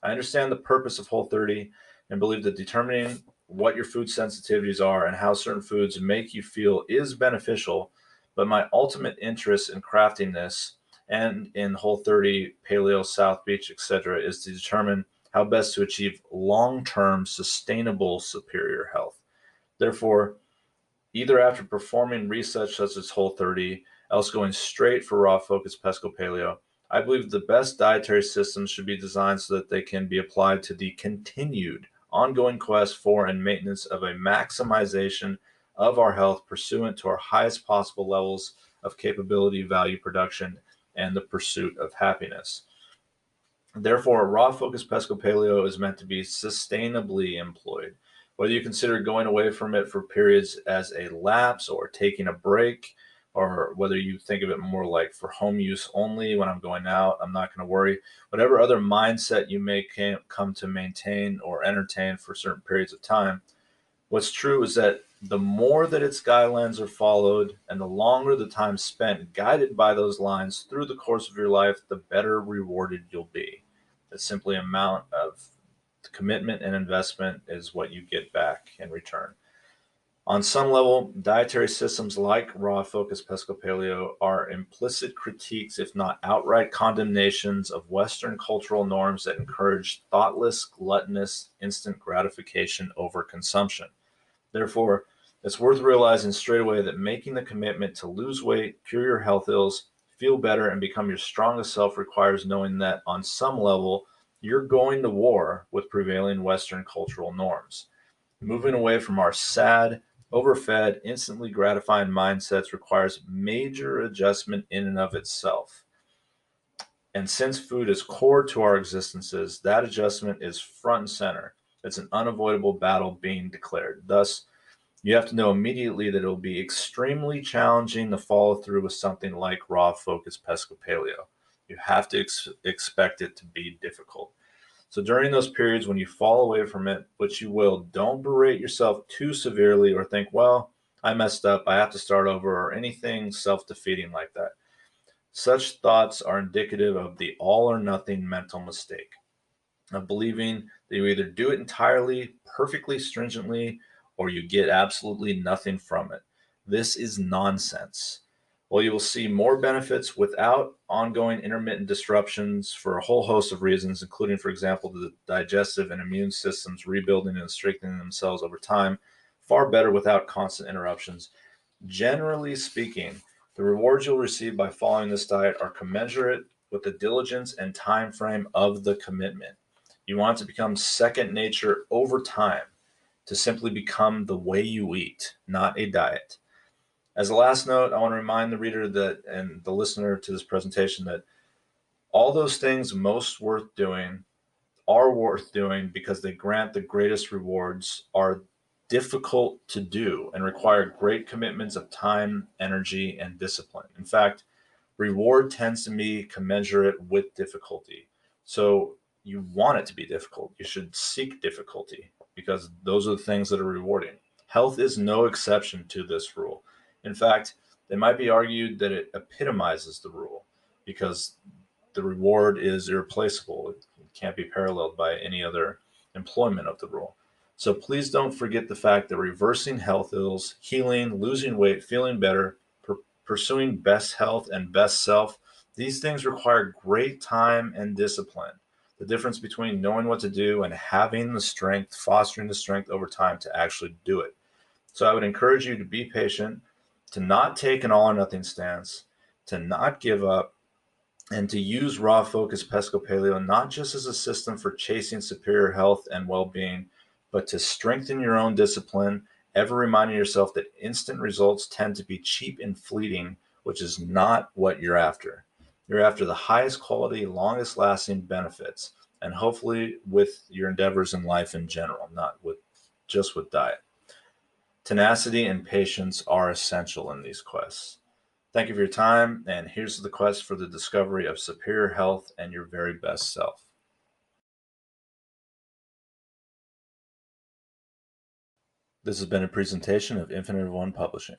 I understand the purpose of Whole30 and believe that determining what your food sensitivities are and how certain foods make you feel is beneficial, but my ultimate interest in crafting this and in Whole30, Paleo, South Beach, etc., is to determine how best to achieve long-term sustainable superior health. Therefore, either after performing research such as Whole30, else going straight for raw focused pesco paleo, I believe the best dietary systems should be designed so that they can be applied to the continued ongoing quest for and maintenance of a maximization of our health pursuant to our highest possible levels of capability, value, production, and the pursuit of happiness. Therefore, raw focused pesco paleo is meant to be sustainably employed. Whether you consider going away from it for periods as a lapse or taking a break, or whether you think of it more like for home use only, when I'm going out, I'm not going to worry. Whatever other mindset you may come to maintain or entertain for certain periods of time, what's true is that the more that its guidelines are followed and the longer the time spent guided by those lines through the course of your life, the better rewarded you'll be. The simply amount of commitment and investment is what you get back in return. On some level, dietary systems like raw focused pesco paleo are implicit critiques, if not outright condemnations, of Western cultural norms that encourage thoughtless, gluttonous, instant gratification over consumption. Therefore, it's worth realizing straight away that making the commitment to lose weight, cure your health ills, feel better, and become your strongest self requires knowing that on some level, you're going to war with prevailing Western cultural norms. Moving away from our sad, overfed, instantly gratifying mindsets requires major adjustment in and of itself. And since food is core to our existences, that adjustment is front and center. It's an unavoidable battle being declared. Thus, you have to know immediately that it will be extremely challenging to follow through with something like raw focused pesco paleo. You have to expect it to be difficult. So during those periods when you fall away from it, which you will, don't berate yourself too severely or think, well, I messed up, I have to start over, or anything self-defeating like that. Such thoughts are indicative of the all or nothing mental mistake of believing that you either do it entirely, perfectly stringently, or you get absolutely nothing from it. This is nonsense. While you will see more benefits without ongoing intermittent disruptions for a whole host of reasons, including, for example, the digestive and immune systems rebuilding and strengthening themselves over time, far better without constant interruptions. Generally speaking, the rewards you'll receive by following this diet are commensurate with the diligence and time frame of the commitment. You want it to become second nature over time, to simply become the way you eat, not a diet. As a last note, I want to remind the reader that and the listener to this presentation that all those things most worth doing are worth doing because they grant the greatest rewards, are difficult to do, and require great commitments of time, energy, and discipline. In fact, reward tends to be commensurate with difficulty. So you want it to be difficult. You should seek difficulty because those are the things that are rewarding. Health is no exception to this rule. In fact, it might be argued that it epitomizes the rule because the reward is irreplaceable. It can't be paralleled by any other employment of the rule. So please don't forget the fact that reversing health ills, healing, losing weight, feeling better, pursuing best health and best self, these things require great time and discipline. The difference between knowing what to do and having the strength, fostering the strength over time to actually do it. So I would encourage you to be patient, to not take an all or nothing stance, to not give up, and to use raw focus pesco paleo not just as a system for chasing superior health and well-being, but to strengthen your own discipline, ever reminding yourself that instant results tend to be cheap and fleeting, which is not what you're after. You're after the highest quality, longest lasting benefits, and hopefully with your endeavors in life in general, not with just with diet. Tenacity and patience are essential in these quests. Thank you for your time, and here's the quest for the discovery of superior health and your very best self. This has been a presentation of Infinite of One Publishing.